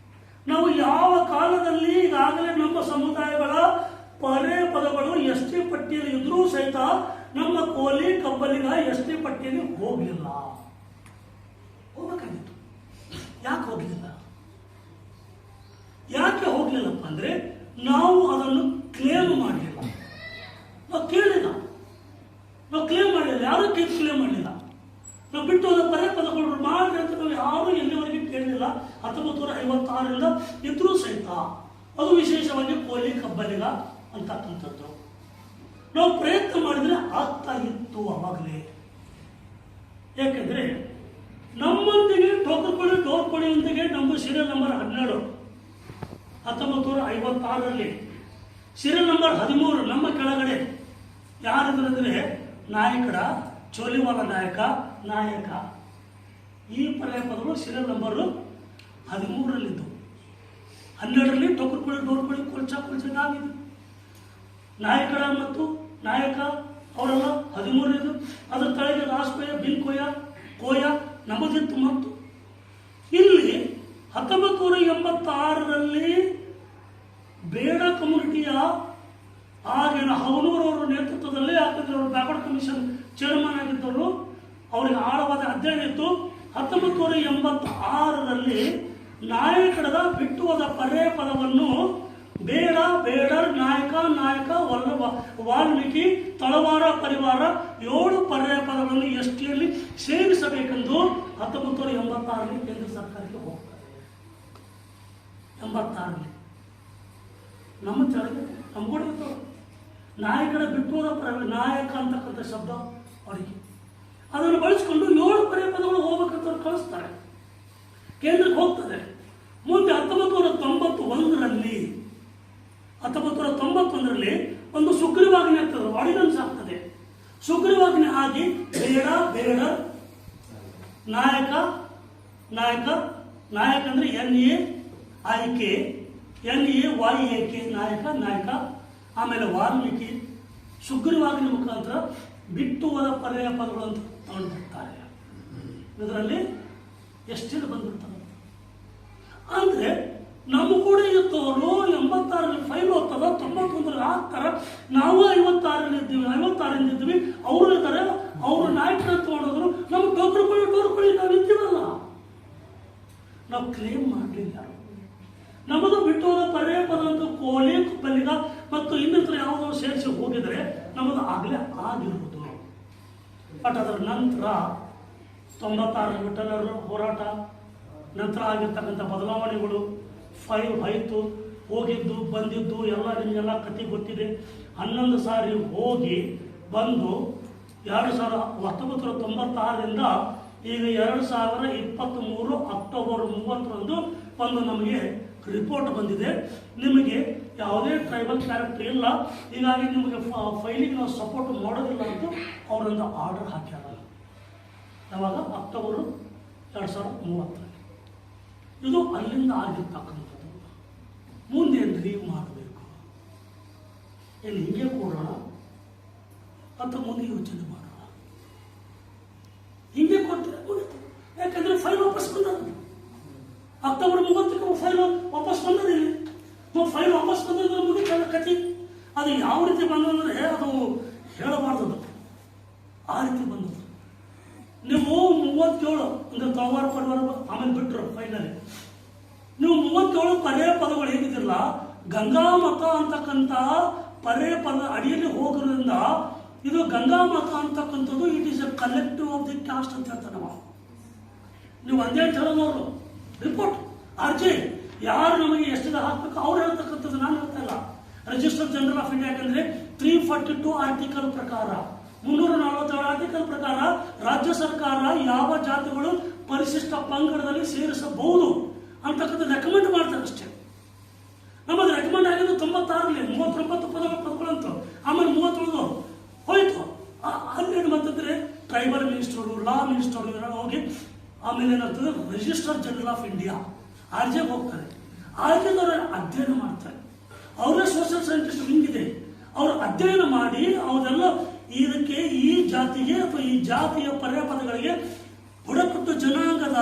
ನಾವು ಯಾವ ಕಾಲದಲ್ಲಿ ಈಗಾಗಲೇ ನಮ್ಮ ಸಮುದಾಯಗಳ ಪದಗಳು ಎಸ್ಟಿ ಪಟ್ಟಿಯಲ್ಲಿ ಇದ್ರೂ ಸಹಿತ ನಮ್ಮ ಕೋಲಿ ಕಬ್ಬಲಿಗ ಎಸ್ಟಿ ಪಟ್ಟಿಯಲ್ಲಿ ಹೋಗಲಿಲ್ಲ. ಹೋಗಬೇಕಾಗಿತ್ತು. ಯಾಕೆ ಹೋಗಲಿಲ್ಲ? ಯಾಕೆ ಹೋಗಲಿಲ್ಲಪ್ಪ ಅಂದ್ರೆ ನಾವು ಅದನ್ನು ಕ್ಲೇಮ್ ಮಾಡಲಿಲ್ಲ. ನಾವು ಕೇಳಿಲ್ಲ, ನಾವು ಕ್ಲೇಮ್ ಮಾಡಲಿಲ್ಲ. ಯಾರು ಕ್ಲೇಮ್ ಮಾಡಲಿಲ್ಲ. ನಾವು ಬಿಟ್ಟು ಹೋದ ಪದಗಳು ಮಾಡಿ ಅಂತ ನಾವು ಯಾರು ಎಲ್ಲಿವರೆಗೆ ಕೇಳಲಿಲ್ಲ. 1956ರಿಂದ ಇದ್ರೂ ಸಹಿತ ಅದು ವಿಶೇಷವಾಗಿ ಕೋಲಿ ಕಬ್ಬಲಿಗ ಅಂತಕ್ಕಂಥದ್ದು ನಾವು ಪ್ರಯತ್ನ ಮಾಡಿದ್ರೆ ಆಗ್ತಾ ಇತ್ತು ಅವಾಗಲೇ. ಯಾಕೆಂದ್ರೆ ನಮ್ಮೊಂದಿಗೆ ಟೋಕರ್ಕೋಳಿ ಡೋರ್ಕೋಳಿಯೊಂದಿಗೆ ನಮ್ಮ ಸೀರಿಯಲ್ ನಂಬರ್ 12 1956ರಲ್ಲಿ, ಸೀರಿಯಲ್ ನಂಬರ್ 13 ನಮ್ಮ ಕೆಳಗಡೆ ಯಾರಿದ್ರಂದ್ರೆ ನಾಯಕರ ಚೋಲಿವಾಲ ನಾಯಕ ಈ ಪದಗಳು ಸೀರಿಯಲ್ ನಂಬರ್ 13ರಲ್ಲಿದ್ದು. 12ರಲ್ಲಿ ಟೋಕರ್ಕೋಳಿ ಡೋರ್ಕೋಳಿ ಕೊಲ್ಚಾ ನಾವಿದ್ದು. ನಾಯಕರ ಮತ್ತು ನಾಯಕ ಅವರೆಲ್ಲ 13 ಅದರ ತಳಗೆ ರಾಸ್ಕೋಯ, ಬಿನ್ ಕೋಯ ನಮ್ಮದಿತ್ತು. ಮತ್ತು ಇಲ್ಲಿ 1986ರಲ್ಲಿ ಬೇಡ ಕಮ್ಯುನಿಟಿಯ ಆಗಿನ ಹವನೂರವರ ನೇತೃತ್ವದಲ್ಲಿ, ಯಾಕಂದ್ರೆ ಅವರು ಬ್ಯಾಕ್ವರ್ಡ್ ಕಮಿಷನ್ ಚೇರ್ಮನ್ ಆಗಿದ್ದರು, ಅವರಿಗೆ ಆಳವಾದ ಅಧ್ಯಯನ ಇತ್ತು. 1986ರಲ್ಲಿ ನಾಯಕರದ ಬಿಟ್ಟುವುದ ಪದವನ್ನು ಬೇಡರ್, ನಾಯಕ ವಾಲ್ಮೀಕಿ, ತಳವಾರ ಪರಿವಾರ 7 ಪರ್ಯಾಯ ಪದಗಳನ್ನು ಎಸ್ಟಿಯಲ್ಲಿ ಸೇರಿಸಬೇಕೆಂದು 1986ರಲ್ಲಿ ಕೇಂದ್ರ ಸರ್ಕಾರಕ್ಕೆ ಹೋಗ್ತಾರೆ. 86ರಲ್ಲಿ ನಮ್ಮ ಕೆಳಗೆ ನಮ್ಗೂಡ ನಾಯಕರ ಬಿಟ್ಟುವುದ ನಾಯಕ ಅಂತಕ್ಕಂಥ ಶಬ್ದ ಅವರಿಗೆ ಅದನ್ನು ಬಳಸಿಕೊಂಡು 7 ಪರ್ಯಾಯ ಪದಗಳು ಹೋಗ್ಬೇಕಂತ ಕಳಿಸ್ತಾರೆ, ಕೇಂದ್ರಕ್ಕೆ ಹೋಗ್ತದೆ. ಮುಂದೆ 1991ರಲ್ಲಿ ಒಂದು ಸುಗ್ರೀವಾಜ್ಞೆ ಆಗ್ತದೆ, ಆರ್ಡಿನೆನ್ಸ್ ಆಗ್ತದೆ. ಸುಗ್ರೀವಾಜ್ಞೆ ಆಗಿ ಬೇಡ ನಾಯಕ ಅಂದ್ರೆ NAIK ನಾಯಕ, ಆಮೇಲೆ ವಾಲ್ಮೀಕಿ ಸುಗ್ರೀವಾಜ್ಞೆ ಮುಖಾಂತರ ಬಿಟ್ಟು ಹೋದ ಪರ್ಯಾಯ ಪದಗಳು ಅಂತ ತಗೊಂಡು ಬಿಡ್ತಾರೆ. ಇದರಲ್ಲಿ ಎಷ್ಟಿದೆ ಬಂದ್ಬಿಡ್ತಾರೆ. ಅಂದ್ರೆ ನಮ್ಮ ಕೂಡ ಇದ್ದವರು 86ರಲ್ಲಿ ಫೈಲ್ ಹೋಗ್ತದ, 91ರಲ್ಲಿ ಆಗ್ತಾರ. ನಾವು 56ರಲ್ಲಿ ಇದ್ದೀವಿ, ಅವರು ಇದ್ದಾರೆ. ಅವರು ನಾಯಕರ ತಗೊಂಡೋದ್ರು. ನಮ್ಮ ಡೋರ್ಕೋಳಿ ನಾವು ಇದ್ದೀವಲ್ಲ, ನಾವು ಕ್ಲೇಮ್ ಮಾಡಲಿಲ್ಲ. ನಮ್ಮದು ಬಿಟ್ಟು ಹೋದ ಪರ್ಯಾಯ ಪದ ಅಂತ ಕೋಲಿ ಕಬ್ಬಲಿಗ ಮತ್ತು ಇನ್ನಿತರ ಯಾವುದೋ ಸೇರಿಸಿ ಹೋಗಿದ್ರೆ ನಮ್ಮದು ಆಗಲೇ ಆಗಿರ್ಬೋದು. ಬಟ್ ಅದರ ನಂತರ 96 ವಿಠಲರ ಹೋರಾಟ ನಂತರ ಆಗಿರ್ತಕ್ಕಂಥ ಬದಲಾವಣೆಗಳು, ಫೈಲ್ ಹೋಯ್ತು, ಹೋಗಿದ್ದು ಬಂದಿದ್ದು ಎಲ್ಲ ನಿಮಗೆಲ್ಲ ಕತೆ ಗೊತ್ತಿದೆ. 11 ಸಾರಿ ಹೋಗಿ ಬಂದು 1996ರಿಂದ ಈಗ 2023 ಅಕ್ಟೋಬರ್ 30ರಂದು ಒಂದು ನಮಗೆ ರಿಪೋರ್ಟ್ ಬಂದಿದೆ. ನಿಮಗೆ ಯಾವುದೇ ಟ್ರೈಬಲ್ ಕ್ಯಾರೆಕ್ಟರ್ ಇಲ್ಲ, ಹೀಗಾಗಿ ನಿಮಗೆ ಫೈಲಿಗೆ ನಾವು ಸಪೋರ್ಟ್ ಮಾಡೋದಿಲ್ಲ ಅಂತ ಅವರೊಂದು ಆರ್ಡರ್ ಹಾಕ್ಯಾರ. ಯಾವಾಗ ಅಕ್ಟೋಬರ್ 2030. ಇದು ಅಲ್ಲಿಂದ ಆಗಿರ್ತಕ್ಕಂಥದ್ದು. ಮುಂದೆ ಏನು ಮಾಡಬೇಕು, ಏನು ಹಿಂಗೆ ಕೊಡೋಣ ಅಥವಾ ಮುಂದೆ ಯೋಚನೆ ಮಾಡೋಣ? ಹಿಂಗೆ ಕೊಟ್ಟರೆ ಮುಗಿತು. ಯಾಕಂದರೆ ಫೈಲ್ ವಾಪಸ್ ಬಂದದ್ದು ಅಕ್ಟೋಬರ್ 30ಕ್ಕೆ ಫೈಲ್ ವಾಪಸ್ ಬಂದದಿಲ್ಲ. ಫೈಲ್ ವಾಪಸ್ ಬಂದ್ರೆ ಮುಗಿತಲ್ಲ ಕಥೆ. ಅದು ಯಾವ ರೀತಿ ಬಂದಂದರೆ ಅದು ಹೇಳಬಾರ್ದು, ಆ ರೀತಿ ಬಂದದ್ದು. ನೀವು 37 ಅಂದರೆ ತಳವಾರ ಪರಿವಾರ ಆಮೇಲೆ ಬಿಟ್ಟರು ಫೈನಲಿ. ನೀವು 37 ಪರ್ಯಾಯ ಪದಗಳು ಏನಿದಿರಲ್ಲ, ಗಂಗಾ ಮತ ಅಂತಕ್ಕಂಥ ಪರ್ಯಾಯ ಪದ ಅಡಿಯಲ್ಲಿ ಹೋಗೋದ್ರಿಂದ ಇದು ಗಂಗಾ ಮತ ಅಂತಕ್ಕಂಥದ್ದು it is A collective of the cost ಅಂತ ಹೇಳ್ತಾರೆ. ನೀವು ಒಂದೇ ಹೇಳೋರು ರಿಪೋರ್ಟ್ ಅರ್ಜಿ ಯಾರು ನಮಗೆ ಎಷ್ಟಿದೆ ಹಾಕಬೇಕು ಅವ್ರು ಹೇಳ್ತಕ್ಕಂಥದ್ದು, ನಾನು ಹೇಳ್ತಾ ಇಲ್ಲ. ರಿಜಿಸ್ಟರ್ ಜನರಲ್ ಆಫ್ ಇಂಡಿಯಾ ಯಾಕಂದ್ರೆ 342 ಆರ್ಟಿಕಲ್ ಪ್ರಕಾರ 347 ಆರ್ಟಿಕಲ್ ಪ್ರಕಾರ ರಾಜ್ಯ ಸರ್ಕಾರ ಯಾವ ಜಾತಿಗಳು ಪರಿಶಿಷ್ಟ ಪಂಗಡದಲ್ಲಿ ಸೇರಿಸಬಹುದು ಅಂತಕ್ಕಂಥ ರೆಕಮೆಂಡ್ ಮಾಡ್ತಾರೆ ಅಷ್ಟೇ. ನಮ್ಮದು ರೆಕಮೆಂಡ್ ಆಗಿದ್ದು 96ರಲ್ಲಿ 39 ಪದಗಳಂತ, ಆಮೇಲೆ 37 ಹೋಯ್ತು. ಅಲ್ಲೇನು ಮಾಡ್ತಿದ್ರೆ ಟ್ರೈಬಲ್ ಮಿನಿಸ್ಟರು, ಲಾ ಮಿನಿಸ್ಟರು ಹೋಗಿ ಆಮೇಲೆ ಏನಾಗ್ತದೆ ರಿಜಿಸ್ಟರ್ ಜನರಲ್ ಆಫ್ ಇಂಡಿಯಾ ಆರ್ಜೆಗೆ ಹೋಗ್ತಾರೆ. ಆರ್ಜೆದವರು ಅಧ್ಯಯನ ಮಾಡ್ತಾರೆ. ಅವರೇ ಸೋಷಿಯಲ್ ಸೈಂಟಿಸ್ಟ್ ಹಿಂಗಿದೆ. ಅವರು ಅಧ್ಯಯನ ಮಾಡಿ ಅವರೆಲ್ಲ ಇದಕ್ಕೆ ಈ ಜಾತಿಗೆ ಅಥವಾ ಈ ಜಾತಿಯ ಪರ್ಯಾಯ ಪದಗಳಿಗೆ ಬುಡಕಟ್ಟು ಜನಾಂಗದ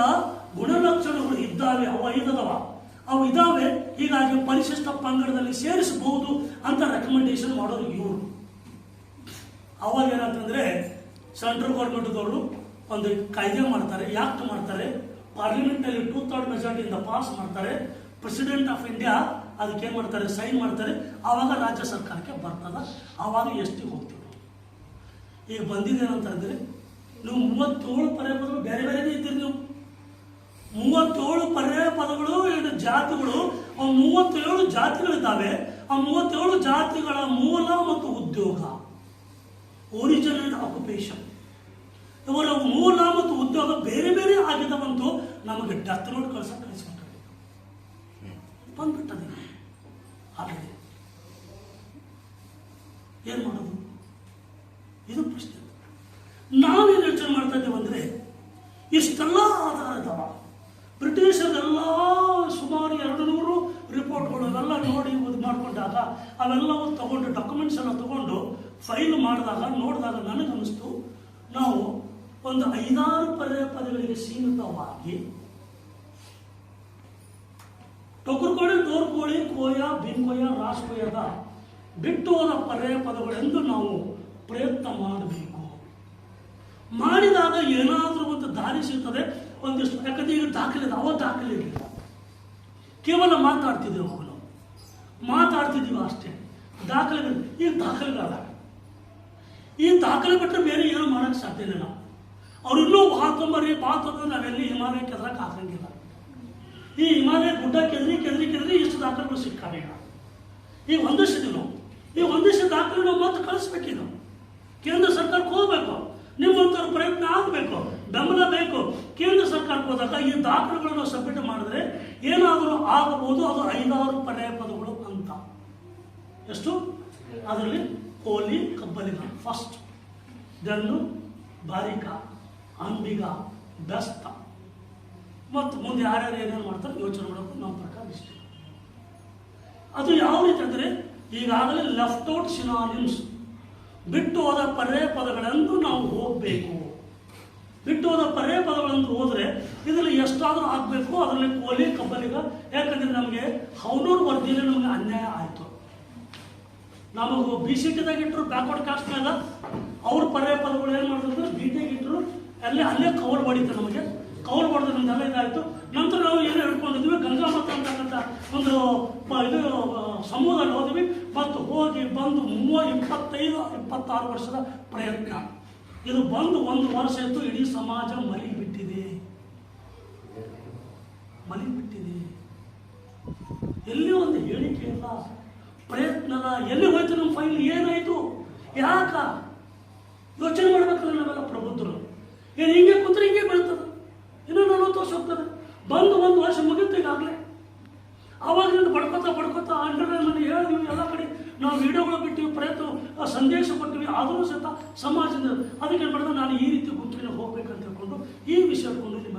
ಗುಣಲಕ್ಷಣಗಳು ಇದ್ದಾವೆ, ಅವು ಇದಾವೆ, ಹೀಗಾಗಿ ಪರಿಶಿಷ್ಟ ಪಂಗಡದಲ್ಲಿ ಸೇರಿಸಬಹುದು ಅಂತ ರೆಕಮೆಂಡೇಶನ್ ಮಾಡೋರು ಇವರು. ಅವಾಗ ಏನಾಗ್ತಂದ್ರೆ ಸೆಂಟ್ರಲ್ ಗೌರ್ಮೆಂಟ್ದವರು ಒಂದು ಕಾಯ್ದೆ ಮಾಡ್ತಾರೆ, ಆಕ್ಟ್ ಮಾಡ್ತಾರೆ, ಪಾರ್ಲಿಮೆಂಟ್ನಲ್ಲಿ 2/3 ಮೆಜಾರಿಟಿಯಿಂದ ಪಾಸ್ ಮಾಡ್ತಾರೆ. ಪ್ರೆಸಿಡೆಂಟ್ ಆಫ್ ಇಂಡಿಯಾ ಅದಕ್ಕೆ ಏನು ಮಾಡ್ತಾರೆ, ಸೈನ್ ಮಾಡ್ತಾರೆ. ಆವಾಗ ರಾಜ್ಯ ಸರ್ಕಾರಕ್ಕೆ ಬರ್ತದ. ಆವಾಗ ಎಷ್ಟಿಗೆ ಹೋಗ್ತೀವಿ. ಈಗ ಬಂದಿದ್ದೇನಂತಂದ್ರೆ ನೀವು 37 ಪರ್ಯಾಯ ಪದಗಳು ಬೇರೆ ಬೇರೆನೇ ಇದ್ದೀರಿ. ನೀವು 37 ಪರ್ಯಾಯ ಪದಗಳು ಇದು ಜಾತಿಗಳು, 37 ಜಾತಿಗಳಿದ್ದಾವೆ. ಆ 37 ಜಾತಿಗಳ ಮೂಲ ಮತ್ತು ಉದ್ಯೋಗ, ಒರಿಜಿನ್ ಅಂಡ್ ಆಕ್ಯುಪೇಷನ್, ಇವರ ಮೂಲ ಮತ್ತು ಉದ್ಯೋಗ ಬೇರೆ ಬೇರೆ ಆಗಿದವಂತೂ ನಮಗೆ ಡೆತ್ ನೋಟ್ ಕಳಿಸ್ಬಿಟ್ಟಾರೆ, ಬಂದ್ಬಿಟ್ಟದೆ. ಹಾಗೆ ಏನು ಮಾಡೋದು? ಇದು ಪ್ರಶ್ನೆ. ನಾವೇನು ಯೋಚನೆ ಮಾಡ್ತಾ ಇದ್ದೇವೆ ಅಂದರೆ, ಇಷ್ಟೆಲ್ಲ ಆಧಾರ ಇದ್ದಾವ. ಬ್ರಿಟಿಷರೆಲ್ಲ ಸುಮಾರು 200 ರಿಪೋರ್ಟ್ಗಳು ಅವೆಲ್ಲ ನೋಡಿ ಇದು ಮಾಡಿಕೊಂಡಾಗ ಅವೆಲ್ಲವೂ ತಗೊಂಡು ಡಾಕ್ಯುಮೆಂಟ್ಸ್ ಎಲ್ಲ ತಗೊಂಡು ಫೈಲ್ ಮಾಡಿದಾಗ ನೋಡಿದಾಗ ನನಗನ್ನಿಸ್ತು, ನಾವು ಒಂದು 5-6 ಪರ್ಯಾಯ ಪದಗಳಿಗೆ ಸೀಮಿತವಾಗಿ ಟೊಕರ್ಕೋಳಿ, ತೋರ್ಕೋಳಿ, ಕೋಯ, ಬಿನ್ಕೋಯ, ರಾಷ್ಕೋಯದ ಬಿಟ್ಟು ಹೋದ ಪರ್ಯಾಯ ಪದಗಳೆಂದು ನಾವು ಪ್ರಯತ್ನ ಮಾಡಬೇಕು. ಮಾಡಿದಾಗ ಏನಾದರೂ ಒಂದು ದಾರಿ ಸಿಗ್ತದೆ ಒಂದಿಷ್ಟು. ಯಾಕಂದ್ರೆ ಈಗ ದಾಖಲೆ ಇದೆ, ಅವ ದಾಖಲೆ ಇರಲಿಲ್ಲ. ಕೇವಲ ಮಾತಾಡ್ತಿದ್ದೇವೆ, ನಾವು ಮಾತಾಡ್ತಿದ್ದೀವಿ ಅಷ್ಟೇ. ದಾಖಲೆಗಳು ಈಗ ದಾಖಲೆಗಳಾದ. ಈ ದಾಖಲೆ ಬಿಟ್ಟರೆ ಬೇರೆ ಏನು ಮಾಡೋಕ್ಕೆ ಸಾಧ್ಯ ಇಲ್ಲ. ನಾವು ಅವ್ರು ಇನ್ನೂ ಬಾತಂಬರಿ ಬಾತಂದ್ರೆ ನಾವೆಲ್ಲಿ ಹಿಮಾಲಯ ಕೆದ್ರಕ್ಕೆ ಹಾಕಂಗಿಲ್ಲ. ಈ ಹಿಮಾಲಯ ಗುಡ್ಡ ಕೆದ್ರಿ ಇಷ್ಟು ದಾಖಲೆಗಳು ಸಿಕ್ಕಾವೆ. ಈಗ ಹೊಂದಿಸಿದ್ವಿ ನಾವು. ಈ ಹೊಂದಿಸಿದ ದಾಖಲೆ ನಾವು ಮತ್ತೆ ಕಳಿಸ್ಬೇಕೀಗ ಕೇಂದ್ರ ಸರ್ಕಾರಕ್ಕೆ ಹೋಗ್ಬೇಕು. ನಿಮ್ಮಂಥವ್ರ ಪ್ರಯತ್ನ ಆಗಬೇಕು, ಬೆಂಬಲ ಬೇಕು. ಕೇಂದ್ರ ಸರ್ಕಾರಕ್ಕೆ ಹೋದಾಗ ಈ ದಾಖಲೆಗಳನ್ನು ಸಬ್ಮಿಟ್ ಮಾಡಿದ್ರೆ ಏನಾದರೂ ಆಗಬಹುದು. ಅದು 5-6 ಪರ್ಯಾಯ ಪದಗಳು ಅಂತ. ಎಷ್ಟು? ಅದರಲ್ಲಿ ಕೋಲಿ, ಕಬ್ಬಲಿಗ ಫಸ್ಟ್, ದೆನ್ನು ಬಾರಿಕ, ಅಂಬಿಗ, ಬೆಸ್ತ, ಮತ್ತು ಮುಂದೆ ಯಾರ್ಯಾರು ಏನೇನು ಮಾಡ್ತಾರೆ ಯೋಚನೆ ಮಾಡೋದು ನಮ್ಮ ಪ್ರಕಾರ ಇಷ್ಟ. ಅದು ಯಾವ ರೀತಿ ಅಂದರೆ, ಈಗಾಗಲೇ ಲೆಫ್ಟ್ ಔಟ್ ಸಿನಾನಿಮ್ಸ್, ಬಿಟ್ಟು ಹೋದ ಪರ್ಯಾಯ ಪದಗಳೆಂದು ನಾವು ಹೋಗಬೇಕು. ಬಿಟ್ಟು ಹೋದ ಪರ್ಯಾಯ ಪದಗಳನ್ನು ಹೋದರೆ ಇದರಲ್ಲಿ ಎಷ್ಟಾದರೂ ಆಗಬೇಕು. ಅದರಲ್ಲಿ ಕೋಲಿ, ಕಬ್ಬಲಿಗ. ಯಾಕಂದರೆ ನಮಗೆ ಹೌನೂರು ವರದಿಯಲ್ಲಿ ನಮಗೆ ಅನ್ಯಾಯ ಆಯಿತು. ನಮಗೂ BCTದಾಗ ಇಟ್ಟರು, ಬ್ಯಾಕ್ವರ್ಡ್ ಕಾಸ್ಟ್ನಾಗ ಅವ್ರ ಪರ್ಯಾಯ ಪದಗಳು ಏನು ಮಾಡಿದ್ರು, BTಗೆ ಇಟ್ಟರು, ಅಲ್ಲೇ ಕವರ್ ಮಾಡಿತ್ತು. ನಮಗೆ ಕವರ್ ಮಾಡಿದ್ರೆ ನಮ್ದೆಲ್ಲ ಇದಾಯಿತು. ನಂತರ ನಾವು ಏನು ಹೇಳ್ಕೊಂಡಿದ್ವಿ, ಗಂಗಾ ಮತ ಅಂತಕ್ಕಂಥ ಒಂದು ಇದು ಸಮೂಹದಲ್ಲಿ ಹೋದ್ವಿ. ಮತ್ತು ಹೋಗಿ ಬಂದು 25-26 ವರ್ಷದ ಪ್ರಯತ್ನ. ಇದು ಬಂದು 1 ವರ್ಷ ಆಯಿತು. ಇಡೀ ಸಮಾಜ ಮಲಿಬಿಟ್ಟಿದೆ. ಎಲ್ಲಿ ಒಂದು ಹೇಳಿಕೆ ಇಲ್ಲ, ಪ್ರಯತ್ನದ. ಎಲ್ಲಿ ಹೋಯ್ತು ನಮ್ಮ ಫೈಲ್? ಏನಾಯಿತು? ಯಾಕ ಯೋಚನೆ ಮಾಡ್ಬೇಕಲ್ಲ ನಾವೆಲ್ಲ ಪ್ರಬುದ್ಧರು. ಏನು ಹಿಂಗೆ ಕೂತ್ರೆ ಹಿಂಗೆ ಬೀಳ್ತದೆ. ಇನ್ನೂ 40 ವರ್ಷ ಹೋಗ್ತದೆ. ಬಂದು 1 ವರ್ಷ ಮುಗಿತು ಈಗಾಗಲೇ. ಆವಾಗಿನಿಂದ ಬಡ್ಕೋತಾ ಅಂಡರ್ ನನಗೆ ಹೇಳಿದ್ವಿ ಎಲ್ಲ ಕಡೆ ನಾವು ವಿಡಿಯೋಗಳು ಬಿಟ್ಟಿವಿ, ಪ್ರಯತ್ನ ಸಂದೇಶ ಕೊಟ್ಟಿವಿ, ಆದರೂ ಸಹಿತ ಸಮಾಜದಿಂದ ಅದಕ್ಕೆ ಮಾಡಿದ್ರೆ ನಾನು ಈ ರೀತಿ ಗುಂಪಿನ ಹೋಗ್ಬೇಕಂತ ಹೇಳ್ಕೊಂಡು ಈ ವಿಷಯ ಕೊಂಡು ನಿಮ್ಮ